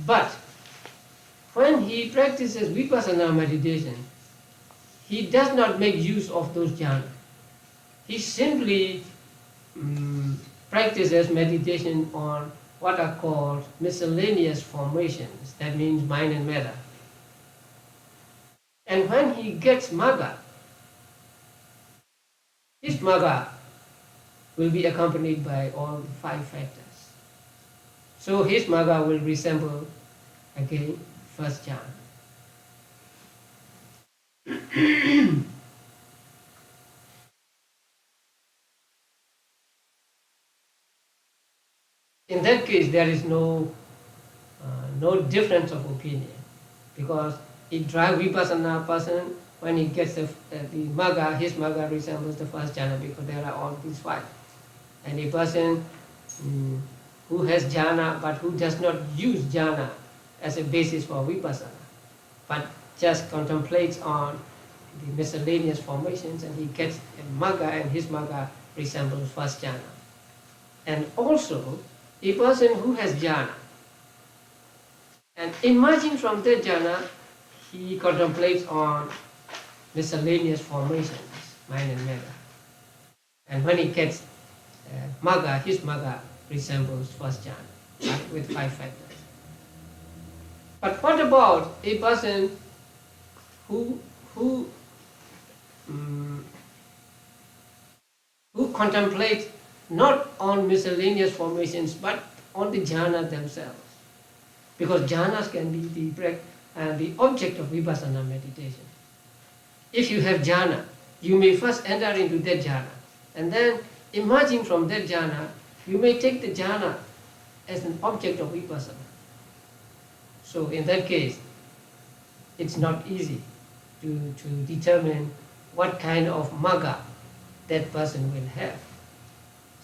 but when he practices vipassana meditation, he does not make use of those jhanas. He simply practices meditation on what are called miscellaneous formations, that means mind and matter. And when he gets Magga, his Magga will be accompanied by all 5 factors. So his Magga will resemble, again, first jhana. In that case, there is no difference of opinion, because a dry vipassana person, when he gets the Magga, his Magga resembles the first jhana, because there are all these 5. And a person who has jhana but who does not use jhana as a basis for vipassana, but just contemplates on the miscellaneous formations, and he gets a Magga, and his Magga resembles first jhana. And also, a person who has jhana, and emerging from that jhana, he contemplates on miscellaneous formations, mind and matter. And when he gets Magga, his Magga resembles first jhana, right, with 5 factors. But what about a person who contemplates not on miscellaneous formations but on the jhana themselves? Because jhanas can be the object of vipassana meditation. If you have jhana, you may first enter into that jhana, and then emerging from that jhana, you may take the jhana as an object of vipassana. So in that case, it's not easy to determine what kind of magga that person will have.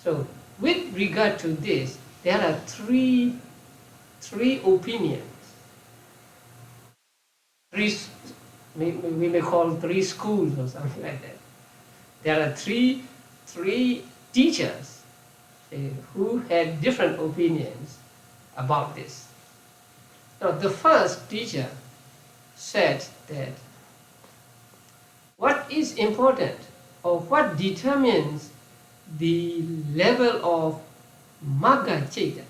So with regard to this, there are three opinions. We may call three schools or something like that. There are three teachers who had different opinions about this. Now, the first teacher said that what is important or what determines the level of magga chaita,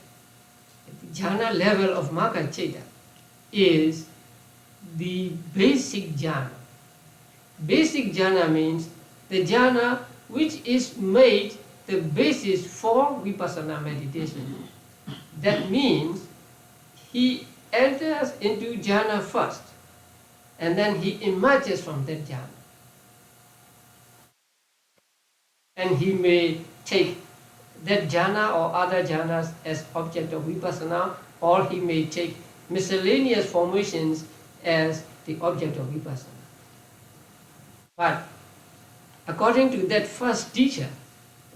the jhana level of magga chaita, is the basic jhana. Basic jhana means the jhana which is made the basis for vipassana meditation. That means he enters into jhana first, and then he emerges from that jhana. And he may take that jhana or other jhanas as object of vipassana, or he may take miscellaneous formations as the object of vipassana. But according to that first teacher,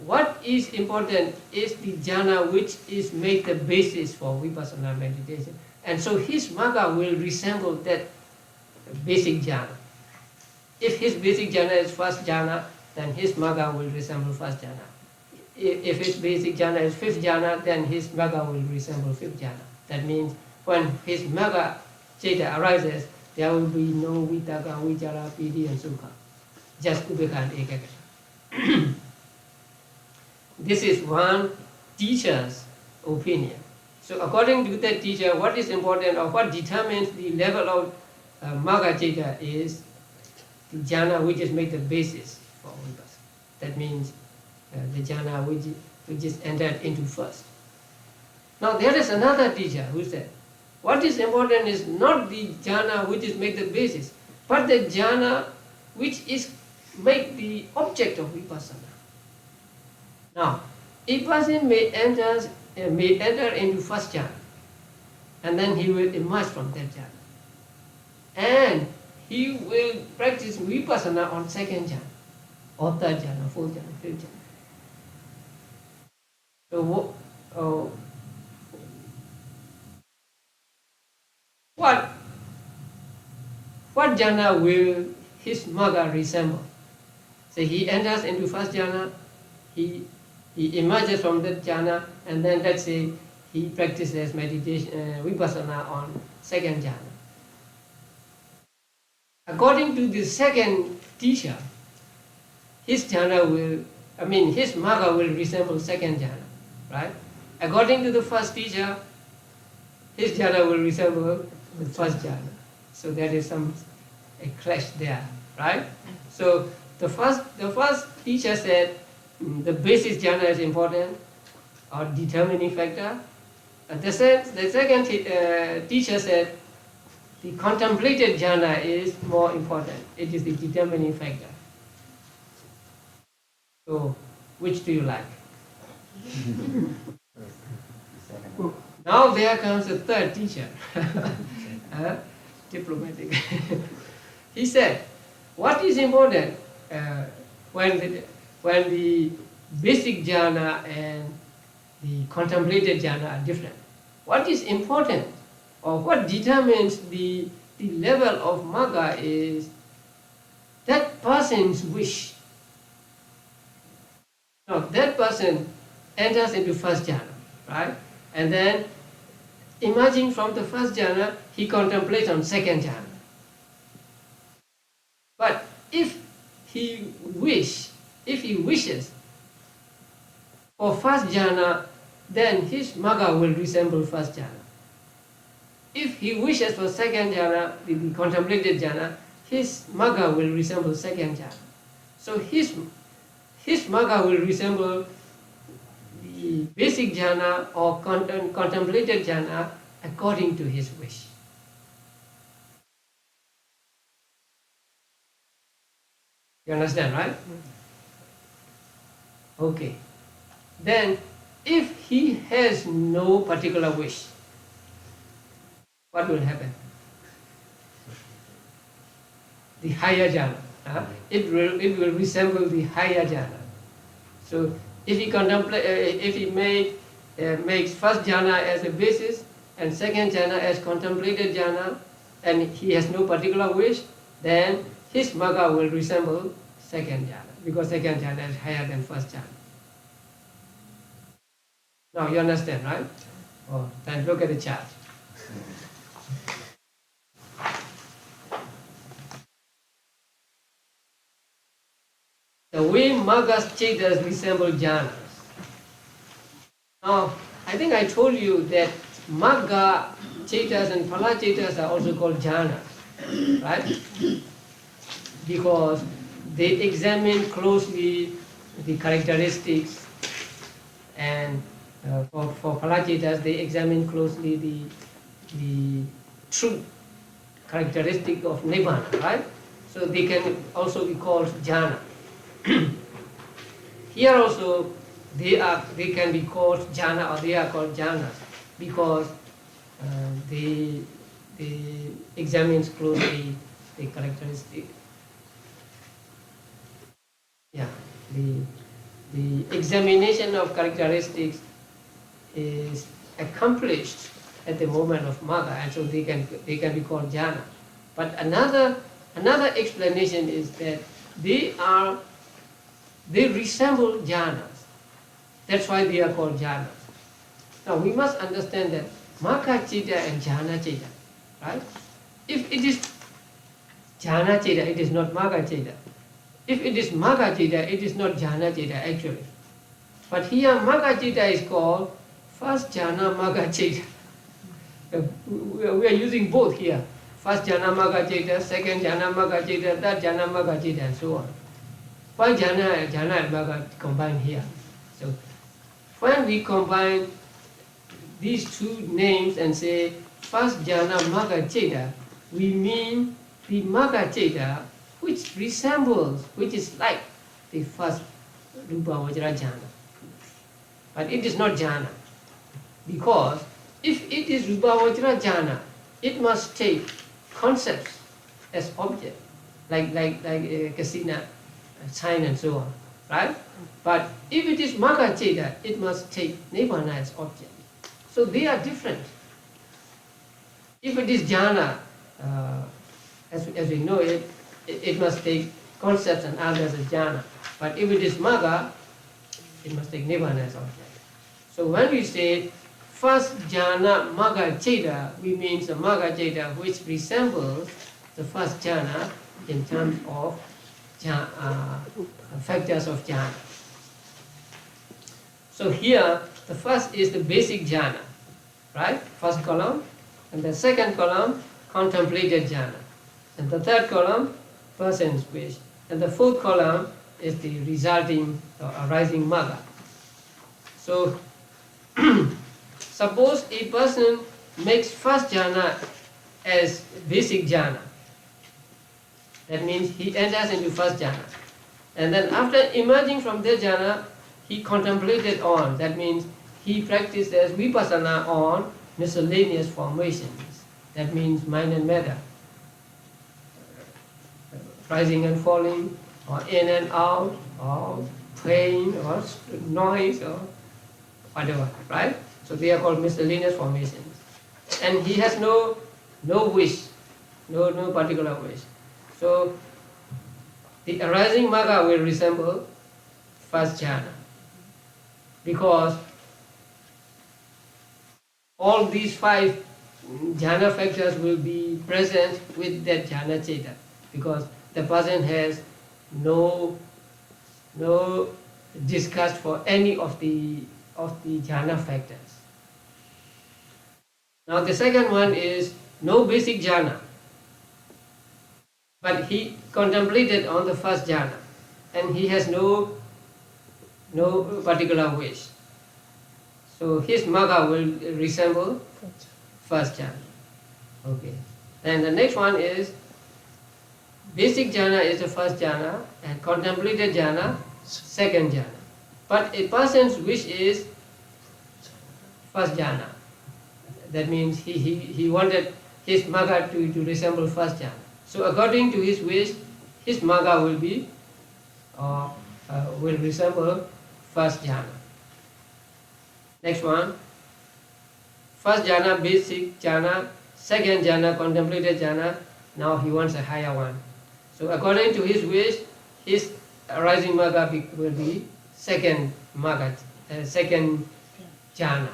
what is important is the jhana which is made the basis for vipassana meditation. And so his magga will resemble that basic jhana. If his basic jhana is first jhana, then his magga will resemble first jhana. If his basic jhana is fifth jhana, then his magga will resemble fifth jhana. That means when his magga chaita arises, there will be no vitaka, vichara, piti and sukha. Just ubeka and ekagata. This is one teacher's opinion. So according to that teacher, what is important or what determines the level of magga chaita is the jhana which is made the basis for vipassana. That means the jhana which is entered into first. Now there is another teacher who said, what is important is not the jhana which is made the basis, but the jhana which is make the object of vipassana. Now, a person may enter into first jhana, and then he will emerge from that jhana, and he will practice vipassana on second jhana, or third jhana, fourth jhana, fifth jhana. So, what jhana will his magga resemble? So he enters into first jhana, he emerges from that jhana, and then let's say he practices meditation, vipassana on second jhana. According to the second teacher, his magga will resemble second jhana, right? According to the first teacher, his jhana will resemble the first jhana. So there is a clash there, right? So the first teacher said the basis jhana is important or determining factor. The second teacher said the contemplated jhana is more important. It is the determining factor. So which do you like? Now there comes the third teacher. Diplomatic. He said, what is important when the basic jhana and the contemplated jhana are different? What is important or what determines the level of magga is that person's wish. Now that person enters into first jhana, right? And then emerging from the first jhana, he contemplates on second jhana. But if he wishes for first jhana, then his magga will resemble first jhana. If he wishes for second jhana, the contemplated jhana, his magga will resemble second jhana. So his magga will resemble the basic jhana or contemplated jhana according to his wish. You understand, right? Okay. Then, if he has no particular wish, what will happen? the higher jhana. It will resemble the higher jhana. So if he makes first jhana as a basis and second jhana as contemplated jhana, and he has no particular wish, then his magga will resemble second jhana, because second jhana is higher than first jhana. Now you understand, right? Oh, then look at the chart. The way maggas chetas resemble jhanas. Now, I think I told you that magga chetas and phala chetas are also called jhanas, right? Because they examine closely the characteristics, and for phala chetas they examine closely the true characteristic of nibbana, right? So they can also be called jhana. Here also they can be called jhana, or they are called jhanas, because they examines closely the characteristic. Yeah, the examination of characteristics is accomplished at the moment of magga, and so they can be called jhana. But another explanation is that they resemble jhanas. That's why they are called jhanas. Now we must understand that magga citta and jhana citta, right? If it is jhana citta, it is not magga citta. If it is magga citta, it is not jhana citta actually. But here magga citta is called first jhana magga citta. We are using both here. First jhana magga citta, second jhana magga citta, third jhana magga citta, and so on. Why jhana and magga combined here? So when we combine these two names and say first jhana magga citta, we mean the magga citta which resembles, which is like the first rupa vajra jhana. But it is not jhana, because if it is rupa vajra jhana, it must take concepts as object, like kasina, sign, and so on, right? But if it is magga citta, it must take nibbana as object. So they are different. If it is jhana, as we know it, it must take concepts and others as jhana. But if it is magga, it must take nibbana as object. So when we say first jhana magga citta, we mean the magga citta which resembles the first jhana in terms of factors of jhana. So here, the first is the basic jhana, right? First column, and the second column, contemplated jhana, and the third column, person's wish, and the fourth column is the resulting or arising magga. So, suppose a person makes first jhana as basic jhana. That means he enters into first jhana. And then after emerging from that jhana, he contemplated on. That means he practiced as vipassana on miscellaneous formations. That means mind and matter. Rising and falling, or in and out, or pain, or noise, or whatever, right? So they are called miscellaneous formations. And he has no wish, no particular wish. So the arising magga will resemble first jhana, because all these 5 jhana factors will be present with that jhana citta, because the person has no disgust for any of the jhana factors. Now the second one is no basic jhana, but he contemplated on the first jhana, and he has no particular wish. So his magga will resemble first jhana. Okay. Then the next one is basic jhana is the first jhana, and contemplated jhana second jhana. But a person's wish is first jhana. That means he wanted his magga to resemble first jhana. So according to his wish, his magga will be will resemble first jhana. Next one. First jhana, basic jhana. Second jhana, contemplated jhana. Now he wants a higher one. So according to his wish, his arising magga will be second magga, second jhana.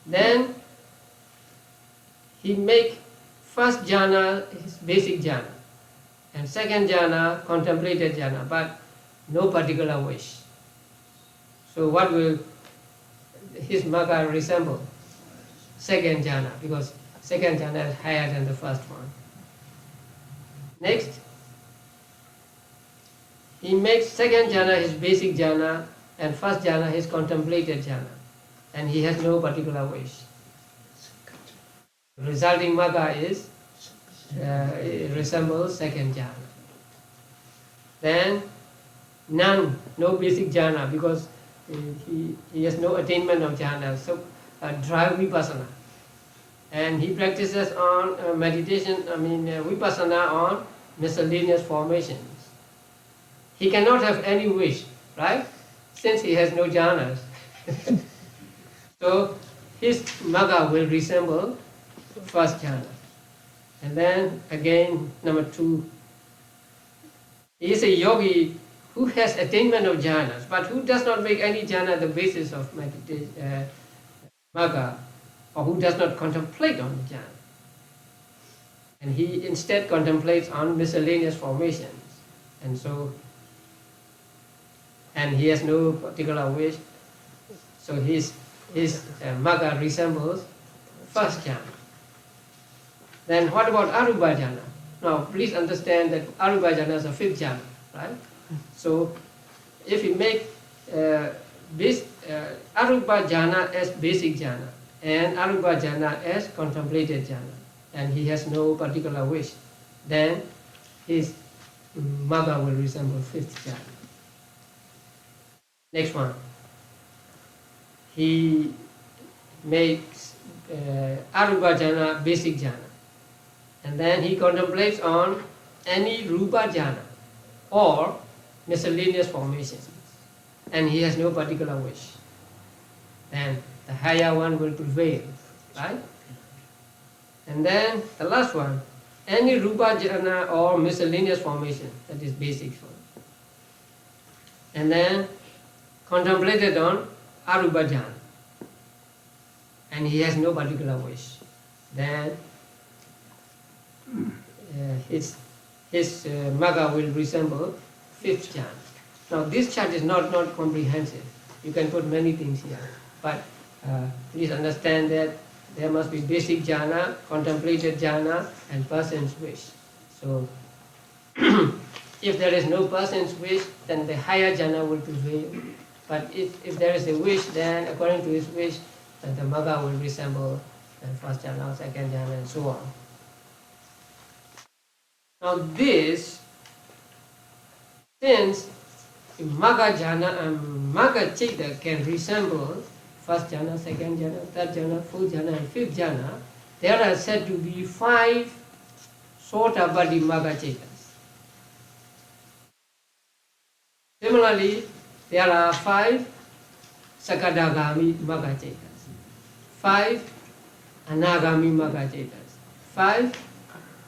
Then he make first jhana his basic jhana, and second jhana contemplated jhana, but no particular wish. So what will his magga resemble? Second jhana, because second jhana is higher than the first one. Next, he makes second jhana his basic jhana and first jhana his contemplated jhana, and he has no particular wish. Resulting magga is resembles second jhana. Then none, no basic jhana, because he has no attainment of jhana, so dry vipassana. And he practices on meditation, vipassana on miscellaneous formations. He cannot have any wish, right? Since he has no jhanas. So his magga will resemble first jhana. And then again, number 2, he is a yogi who has attainment of jhanas, but who does not make any jhana the basis of meditation, magga, or who does not contemplate on the jhana. And he instead contemplates on miscellaneous formations. And so, and he has no particular wish, so his magga resembles first jhana. Then what about arupa jhana? Now please understand that arupa jhana is a fifth jhana, right? So if we make arupa jhana as basic jhana and arupa jhana as contemplated jhana, and he has no particular wish, then his magga will resemble fifth jhana. Next one. He makes arupa jhana basic jhana, and then he contemplates on any rupa jhana or miscellaneous formations, and he has no particular wish. Then the higher one will prevail, right? And then the last one, any rupa jhana or miscellaneous formation, that is basic one. And then contemplated on arupa jhana, and he has no particular wish. Then his magga will resemble fifth jhana. Now this chart is not comprehensive. You can put many things here, but please understand that there must be basic jhana, contemplated jhana, and person's wish. So if there is no person's wish, then the higher jhana will prevail. But if there is a wish, then according to his wish, then the magga will resemble first jhana, second jhana, and so on. Now this, since magga jhana and magga citta can resemble first jhana, second jhana, third jhana, fourth jhana, and fifth jhana, there are said to be 5 sotabadi magga cittas. Similarly, there are 5 sakadagami magga cittas, 5 anagami magga cittas, 5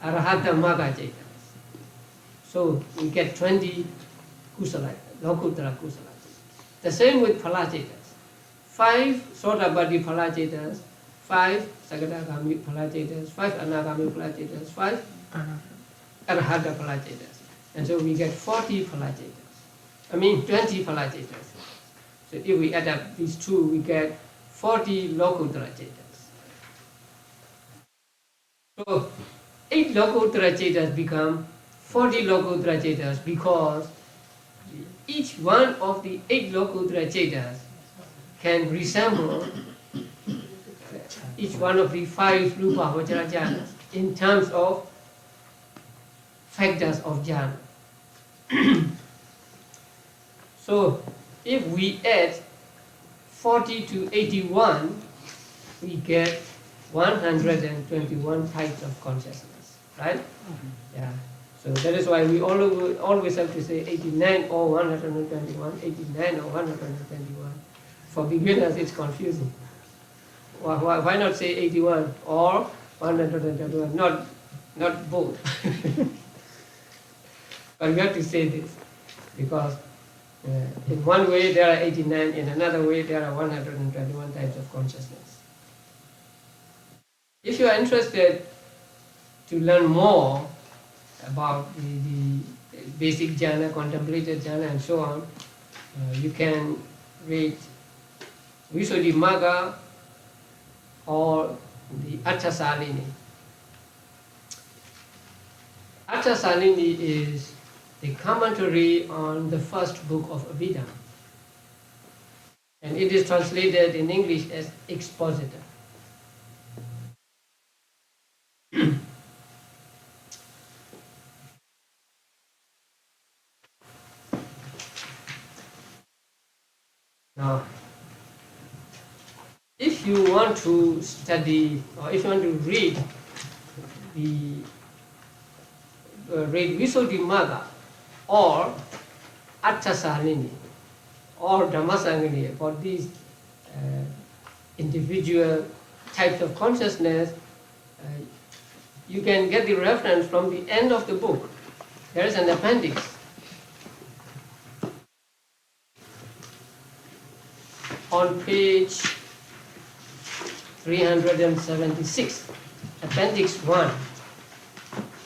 arahata magga cittas. So we get 20 kusala, lokuttara kusala. The same with phala cittas. 5 sotabadi phala cittas, 5 sakadagami phala cittas, 5 anagami phala cittas, 5 arahata phala cittas. And so we get 40 phala cittas. 20 phala cittas. So if we add up these two, we get 40 lokuttara cittas. So 8 lokuttara cittas become 40 lokuttara cittas because each one of the 8 lokuttara cittas can resemble each one of the 5 rupa vajra jhanas in terms of factors of jhana. So if we add 40 to 81, we get 121 types of consciousness, right? Yeah. So that is why we always have to say 89 or 121, 89 or 121. For beginners, it's confusing. Why not say 81 or 121? Not both. But we have to say this because in one way there are 89, in another way there are 121 types of consciousness. If you are interested to learn more about the basic jhana, contemplated jhana and so on, you can read Visuddhimagga or the Atthasalini. Atthasalini is the commentary on the first book of Abhidhamma, and it is translated in English as expositor. Now, if you want to study or if you want to read Visuddhimagga or Atthasalini or Dhammasaṅgaha for these individual types of consciousness, you can get the reference from the end of the book. There is an appendix. On page 376, Appendix 1,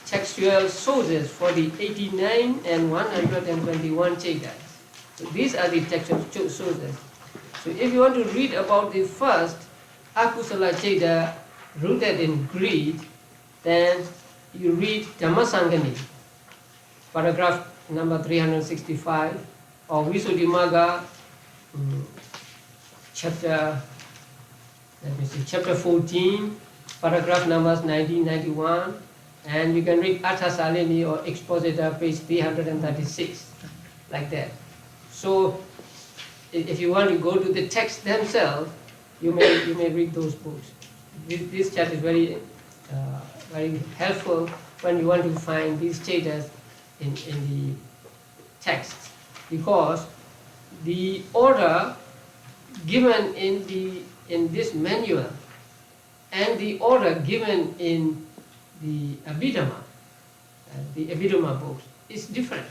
textual sources for the 89 and 121 Chetas. So these are the textual sources. So if you want to read about the first Akusala Cheta rooted in greed, then you read Dhammasaṅgaha, paragraph number 365, or Visuddhimagga, chapter 14, paragraph numbers 90-91, and you can read Atthasalini or Expositor, page 336, like that. So, if you want to go to the text themselves, you may read those books. This chat is very helpful when you want to find these chetas in the text, because the order given in this manual and the order given in the Abhidhamma books is different.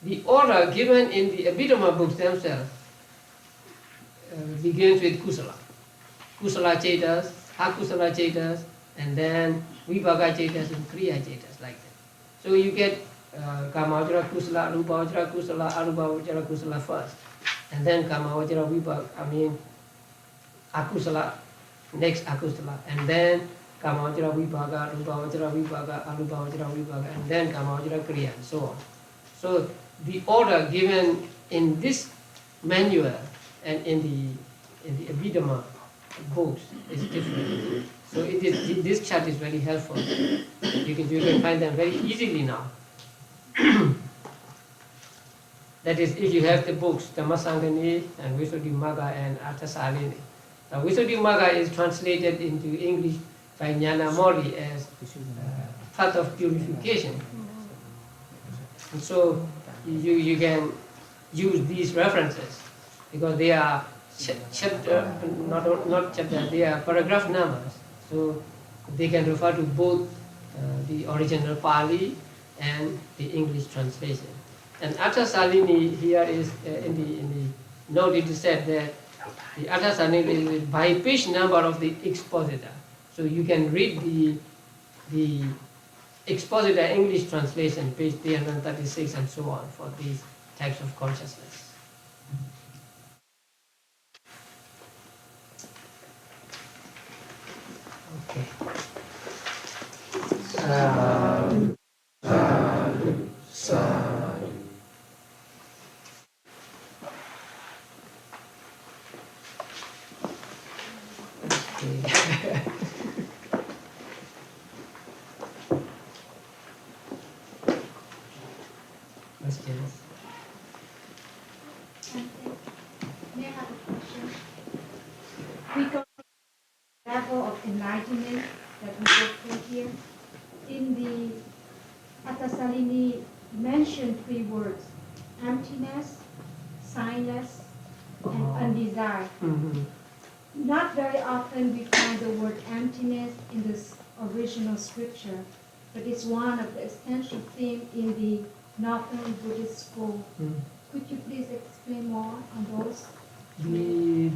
The order given in the Abhidhamma books themselves begins with Kusala Chetas, Akusala Chetas, and then Vibhaga Chetas and Kriya Chetas, like that. So you get Kamavajra Kusala, Rupavajra Kusala, Arupavajra Kusala first, and then Kamavajra Vibhaga, Akusala, next Akusala, and then Kamavajra Vibhaga, Rupavajra Vibhaga, Arupavajra Vibhaga, and then Kamavajra Kriya, and so on. So the order given in this manual and in the Abhidhamma books is different. So this chart is very helpful. You can find them very easily now. That is, if you have the books Dhammasaṅgaha and Visuddhimagga and Atthasalini. Now Visuddhimagga is translated into English by Jnana Mori as path of purification. And so you can use these references because they are chapter, not chapter, they are paragraph numbers. So they can refer to both the original Pali and the English translation. And Atthasalini here is in the note it is said that the Atthasalini is by page number of the expositor. So you can read the expositor English translation, page 336 and so on, for these types of consciousness. Okay. Sadhu, sadhu, sadhu. Okay. Questions? May I have a question? We got the level of enlightenment that we go through here. Thasalini mentioned three words: emptiness, silence, and undesired. Not very often we find the word emptiness in this original scripture, but it's one of the essential themes in the Northern Buddhist school. Could you please explain more on those?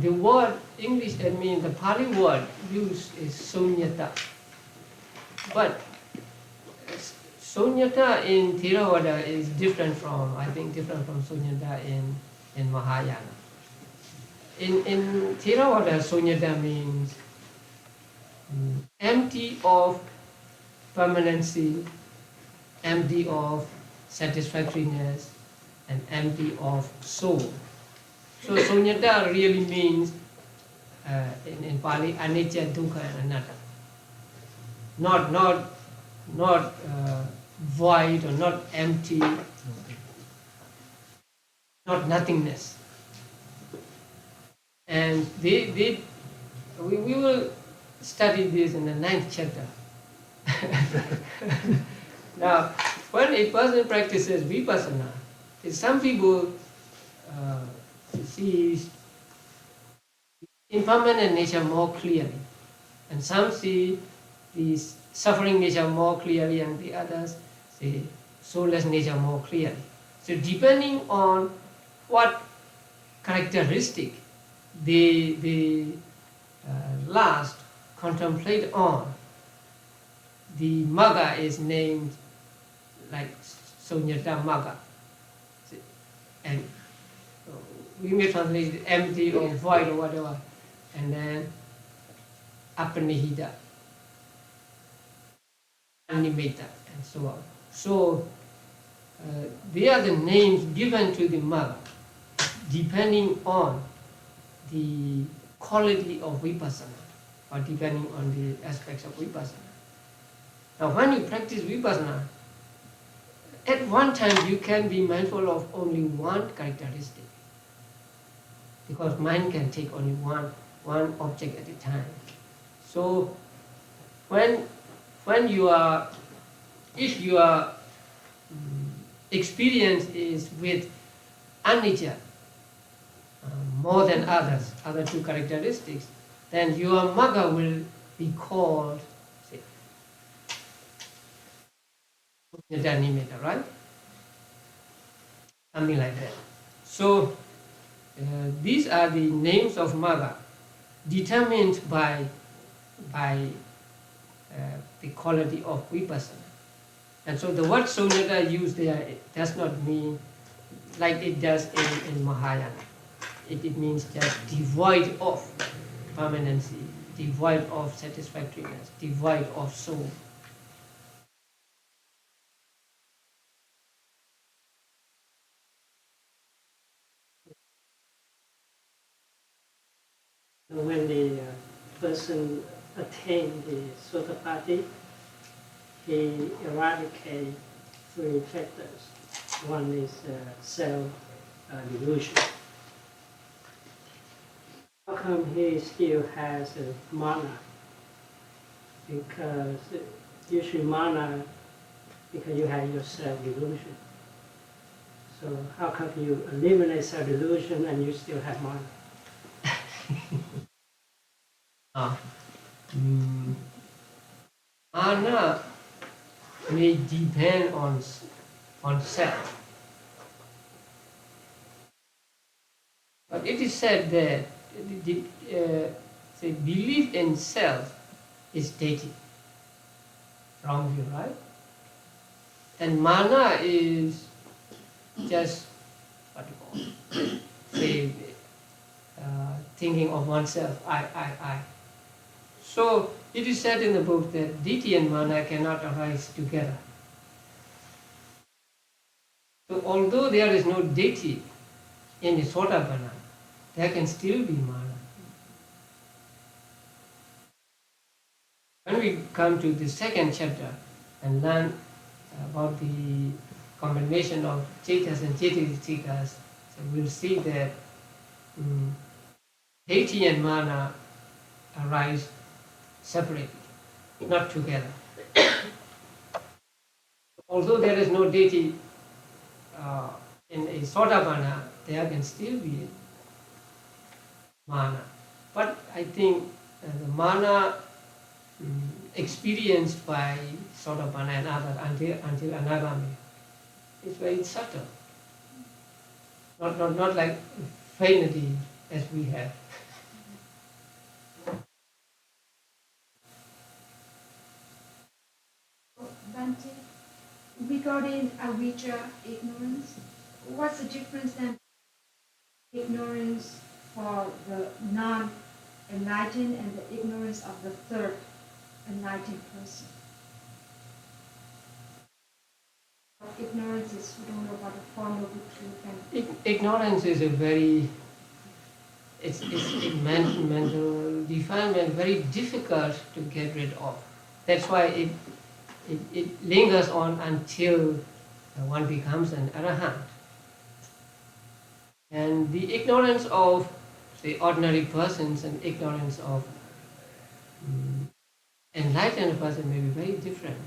The word English, I mean the Pali word used is sunyata. But sunyata in Theravāda is different from sunyata in Mahayana. In Theravāda, sunyata means empty of permanency, empty of satisfactoriness, and empty of soul. So sunyata really means in Pali anicca, dukkha, and anatta. Not void or not empty, not nothingness. And we will study this in the 9th chapter. Now, when a person practices vipassana, some people see impermanent nature more clearly, and some see the suffering nature more clearly, and the others see soulless nature more clearly. So depending on what characteristic they last contemplate on, the magga is named like sunyata magga. And we may translate it empty or void or whatever, and then apanihita, animata, and so on. So they are the names given to the magga depending on the quality of vipassana, or depending on the aspects of vipassana. Now when you practice vipassana, at one time you can be mindful of only one characteristic, because mind can take only one object at a time. So when you are, if your experience is with anicca more than others, other two characteristics, then your magga will be called nimitta, right? Something like that. So these are the names of magga determined by the quality of vipassana. And so the word sunyata used there, it does not mean like it does in Mahayana. It means just devoid of permanency, devoid of satisfactoriness, devoid of soul. When the person attains the Sotapaddi, he eradicates three factors. One is self-delusion. How come he still has mana? Because usually mana, because you have your self-delusion. So how come you eliminate self-delusion and you still have mana? Mana may depend on self. But it is said that the belief in self is deity. Wrong view, right? And mana is just what you call, say, thinking of oneself, I. So it is said in the book that deity and mana cannot arise together. So although there is no deity in the Sotapanna, there can still be mana. When we come to the second chapter and learn about the combination of cetas and cetasikas, so we'll see that deity and mana arise separately, not together. although there is no deity in a Sotapanna, there can still be mana. But I think the mana experienced by Sotapanna and others until Anagami is very subtle. Not like finity as we have. Bhante, regarding avijja, ignorance, what's the difference then ignorance for the non-enlightened and the ignorance of the third enlightened person? Ignorance is you don't know about the form of the truth and Ignorance is a very, it's mental defilement, very difficult to get rid of. That's why it lingers on until one becomes an arahant. And the ignorance of the ordinary persons and ignorance of enlightened person may be very different.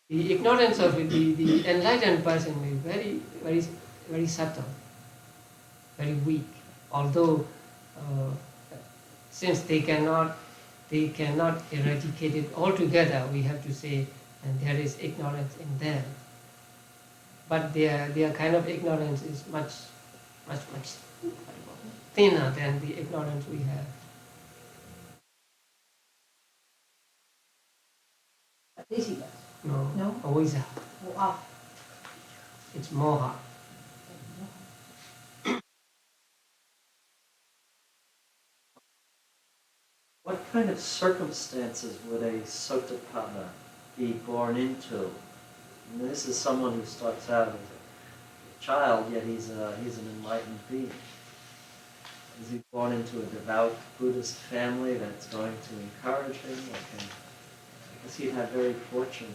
The ignorance of the enlightened person may be very subtle, very weak. Although, since they cannot eradicate it altogether, we have to say, and there is ignorance in them. But their kind of ignorance is much thinner than the ignorance we have. Laziness. No, No? always Oh, it's moha. What kind of circumstances would a Sotapanna be born into? And this is someone who starts out as a child, yet he's an enlightened being. Is he born into a devout Buddhist family that's going to encourage him? I guess he'd have very fortunate.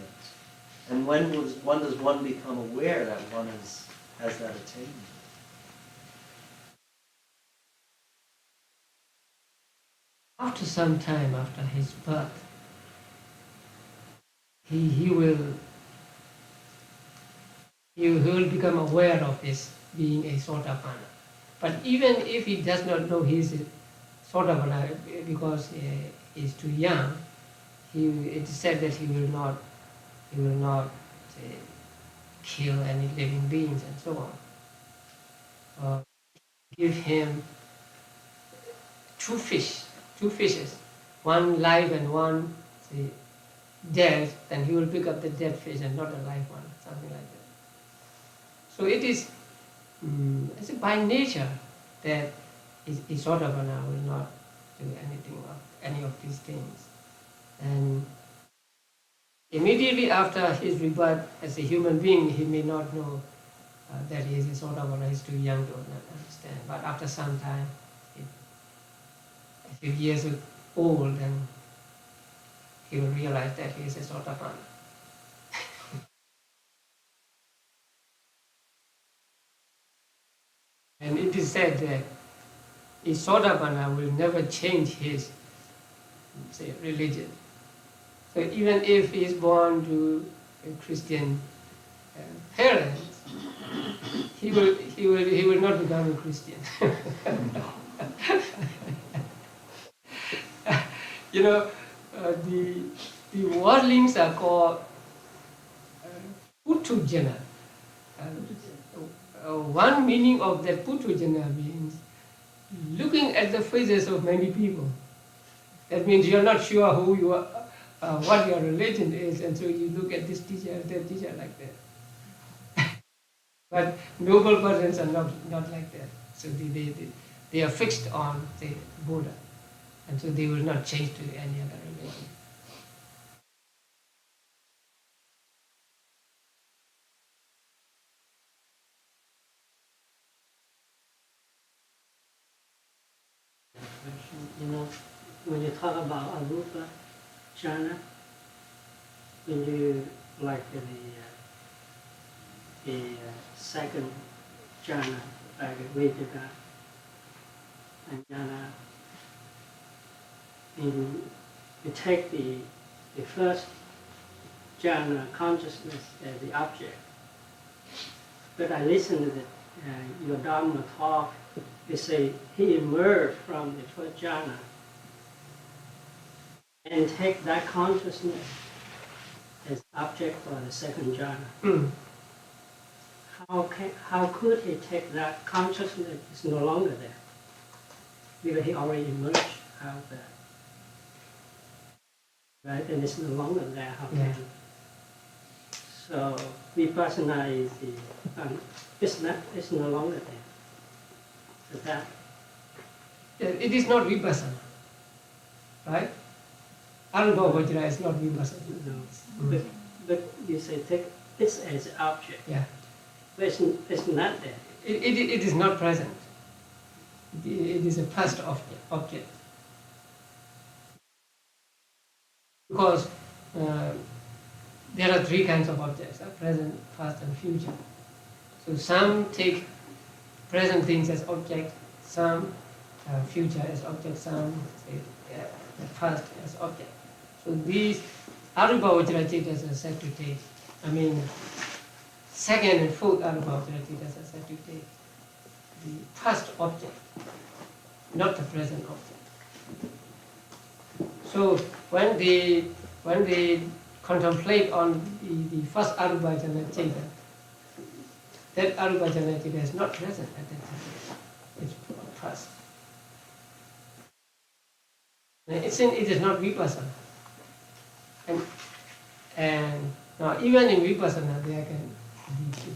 And when does one become aware that one has that attainment? After some time after his birth, he will become aware of his being a Sotapanna. But even if he does not know he is a Sotapanna because he is too young, it is said that he will not say, kill any living beings and so on. Give him two fishes, one live and one say, dead, then he will pick up the dead fish and not a live one, something like that. So it is it's by nature that Sotapanna will not do anything of any of these things. And immediately after his rebirth as a human being, he may not know that he is a Sotapanna, he is too young to understand. But after some time, a few years old, then he will realize that he is a Sotapanna. And it is said that a Sotapanna will never change his religion. So even if he is born to a Christian parents, he will not become a Christian. You know, the worldlings are called Putujana. One meaning of that Putujana means looking at the faces of many people. That means you're not sure who you are, what your religion is, and so you look at this teacher, that teacher, like that. But noble persons are not like that. So they are fixed on the Buddha, and so they will not change to any other religion. You know, when you talk about arupa jhana, when you like the second jhana, like Vedika and jhana, you take the the first jhana consciousness as the object. But I listened to your Dharma talk. You say he emerged from the first jhana and take that consciousness as object for the second jhana. How could he take that consciousness? It's no longer there because he already emerged out of that, right? And it's no longer there. How can he? So vipassana is it's no longer there. So that It is not vipassana, right? Abhidhamma is not vipassana. no. But you say take this as an object. Yeah. But it's not there. It is not present. It is a past object. Because there are three kinds of objects: present, past, and future. So some take present things as object, some future as object, some say the past as object. So these Arubhavajracitas are said to take, second and fourth Arubhavajracitas are said to take the past object, not the present object. So when they contemplate on the first Arubhavajracita, that Arubhavajracita is not present at that time. It's past. It is not vipassana. And now even in vipassana, there can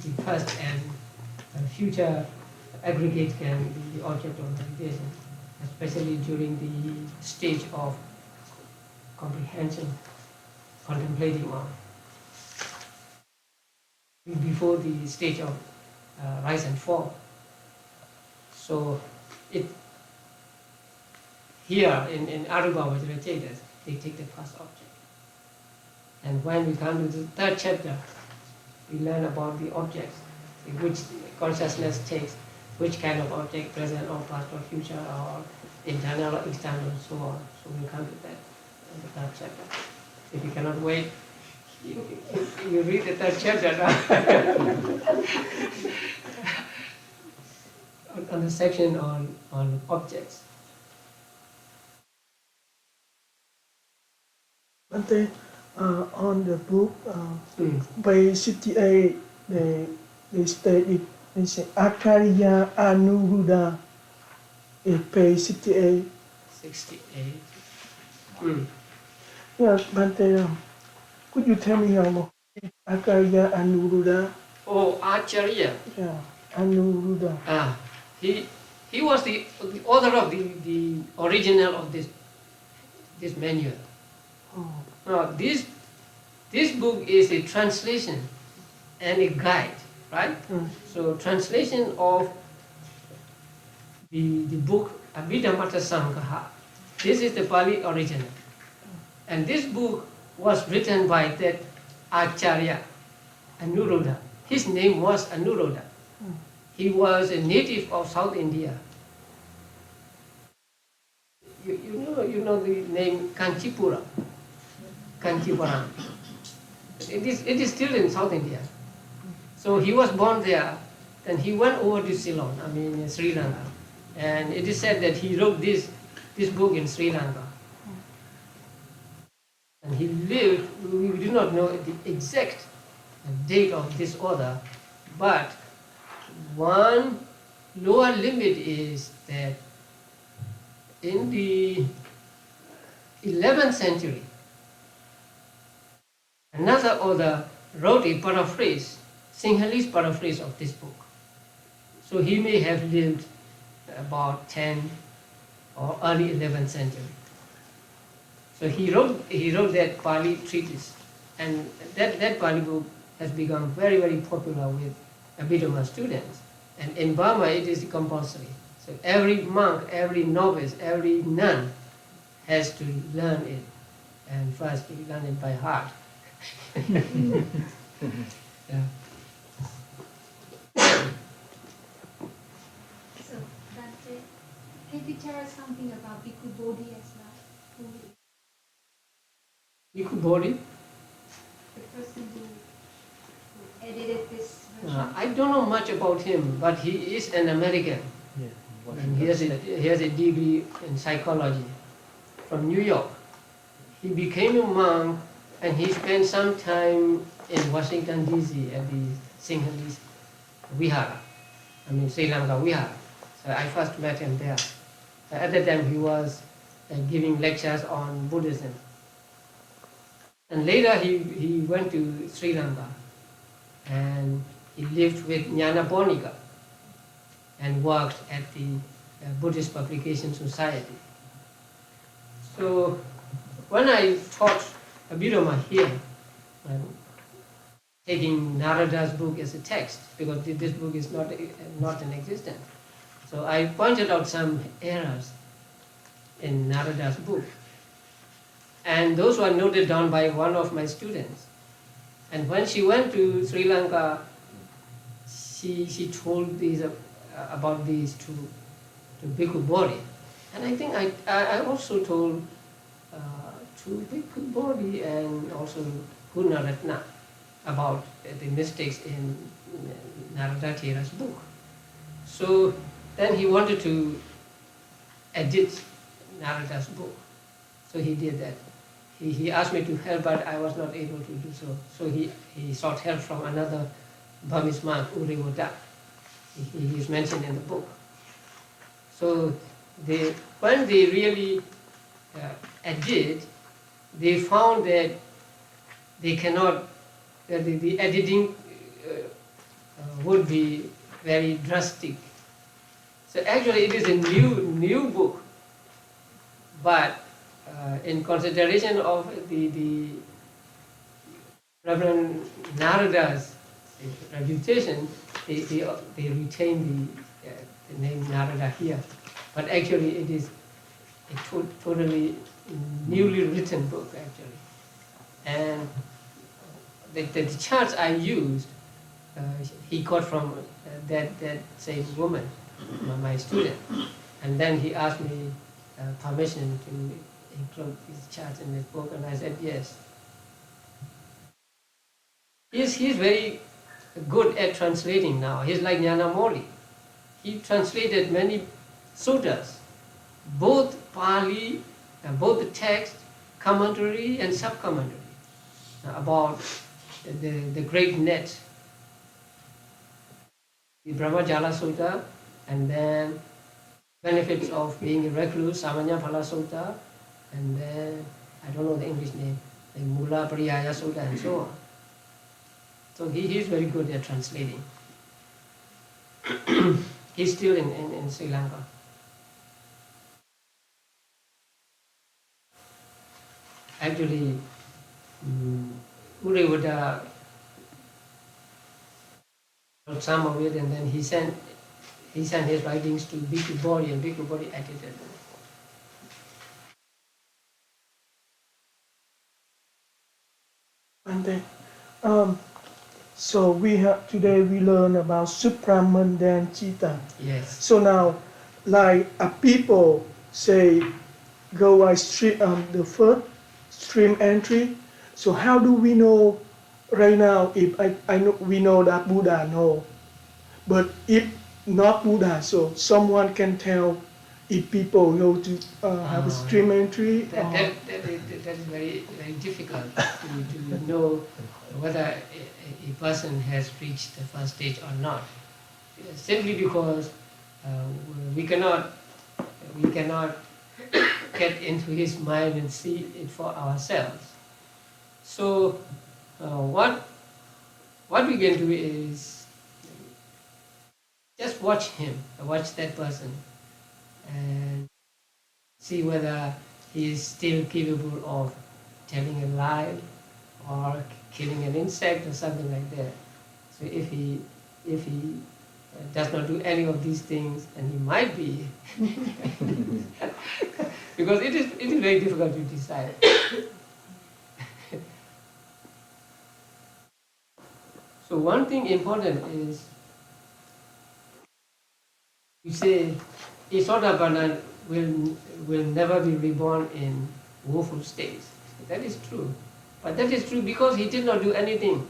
the past and future aggregate can be the object of meditation, especially during the stage of comprehension, contemplating on, before the stage of rise and fall. So here in Arubhavajracitas, they take the past object. And when we come to the third chapter, we learn about the objects, which consciousness takes, which kind of object, present or past or future or internal or external and so on. So we come to that in the third chapter. If you cannot wait, you read the third chapter now. On the section on objects. Bhante, on the book, page 68, they state it. They say Akariya Anuruddha, page 68. 68. Yeah, Bhante, could you tell me how much Akariya Anuruddha? Oh, Acharya. Yeah, Anuruddha. He was the author of the original of this manual. Oh. Now this book is a translation and a guide, right? So translation of the book Abhidhammattha-saṅgaha. This is the Pali original. And this book was written by that Acharya, Anuruddha. His name was Anuruddha. He was a native of South India. You know the name Kanchipuram. Kanchipuram. It is still in South India. So he was born there. Then he went over to Ceylon, Sri Lanka. And it is said that he wrote this book in Sri Lanka. And he lived, we do not know the exact date of this author, but one lower limit is that in the 11th century, another author wrote a paraphrase, Sinhalese paraphrase of this book. So he may have lived about 10 or early 11th century. So he wrote that Pali treatise, and that Pali book has become very, very popular with Abhidhamma students. And in Burma it is compulsory. So every monk, every novice, every nun has to learn it, and first you learn it by heart. Yeah. So that's it. Can you tell us something about Bhikkhu Bodhi as well? Bhikkhu Bodhi. The person who edited this version. I don't know much about him, but he is an American. And he has a degree in psychology from New York. He became a monk and he spent some time in Washington DC at the Sinhalese Vihara, Sri Lanka Vihara. So I first met him there. At that time he was giving lectures on Buddhism. And later he went to Sri Lanka and he lived with Jnana Bonika and worked at the Buddhist Publication Society. So when I taught Abhidhamma here, taking Narada's book as a text, because this book is not in existence, so I pointed out some errors in Narada's book. And those were noted down by one of my students. And when she went to Sri Lanka, she told these about these to Bhikkhu Bodhi. And I think I also told to Bhikkhu Bodhi and also Gunaratna about the mistakes in Narada Thera's book. So then he wanted to edit Narada's book. So he did that. He asked me to help, but I was not able to do so. So he sought help from another Burmese monk, Uriwada. He is mentioned in the book. So when they really edit, they found that they cannot, that the editing would be very drastic. So actually it is a new book, but in consideration of the Reverend Narada's reputation, they retain the name Narada here. But actually it is a totally newly written book actually. And the charts I used, he got from that same woman, my student. And then he asked me permission to include these charts in this book, and I said yes. He's very good at translating now. He's like Nyanamoli. He translated many sutras, both Pali, both the text, commentary and sub-commentary about the great net, the Brahmajala Sutta, and then benefits of being a recluse, Samanya Phala Sutta, and then, I don't know the English name, like Mula Pariyaya Sutta and so on. So he is very good at translating. He's still in Sri Lanka. Actually, Uriwada wrote some of it, and then he sent his writings to Bhikkhu Bodhi, and Bhikkhu Bodhi edited them. So today we learn about supramundane citta. Yes. So now, like people say, go by the first stream entry. So how do we know right now if we know that Buddha know, but if not Buddha, so someone can tell if people go to have a stream entry? That is very, very difficult to know whether a person has reached the first stage or not. Simply because we cannot get into his mind and see it for ourselves. So what we can do is just watch him, watch that person, and see whether he is still capable of telling a lie or killing an insect or something like that. So if he does not do any of these things, and he might be, because it is very difficult to decide. So one thing important is, you say a Sotapanna will never be reborn in woeful states. That is true. But that is true because he did not do anything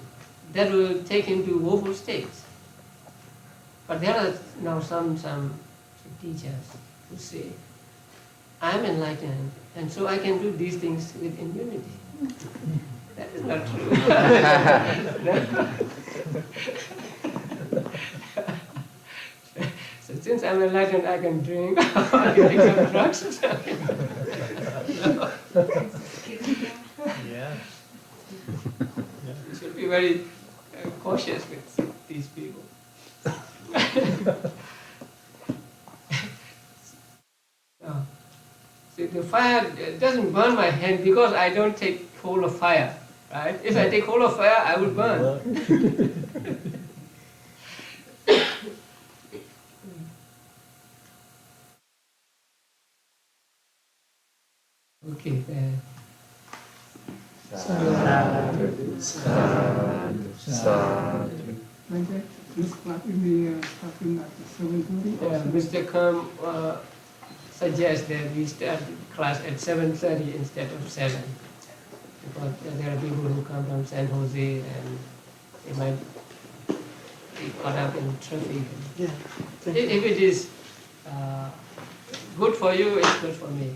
that will take him to woeful states. But there are now some teachers who say, I am enlightened, and so I can do these things with immunity. That is not true. So since I'm enlightened, I can drink, I can take some drugs. Yeah. You should be very cautious with these people. No. See, the fire doesn't burn my hand because I don't take hold of fire, right? If I take hold of fire, I will burn. Okay. Like that, this class will be starting at 7:30. Mr. Kam suggests that we start class at 7:30 instead of 7. Because there are people who come from San Jose and they might be caught up in traffic. Yeah. If it is good for you, it's good for me.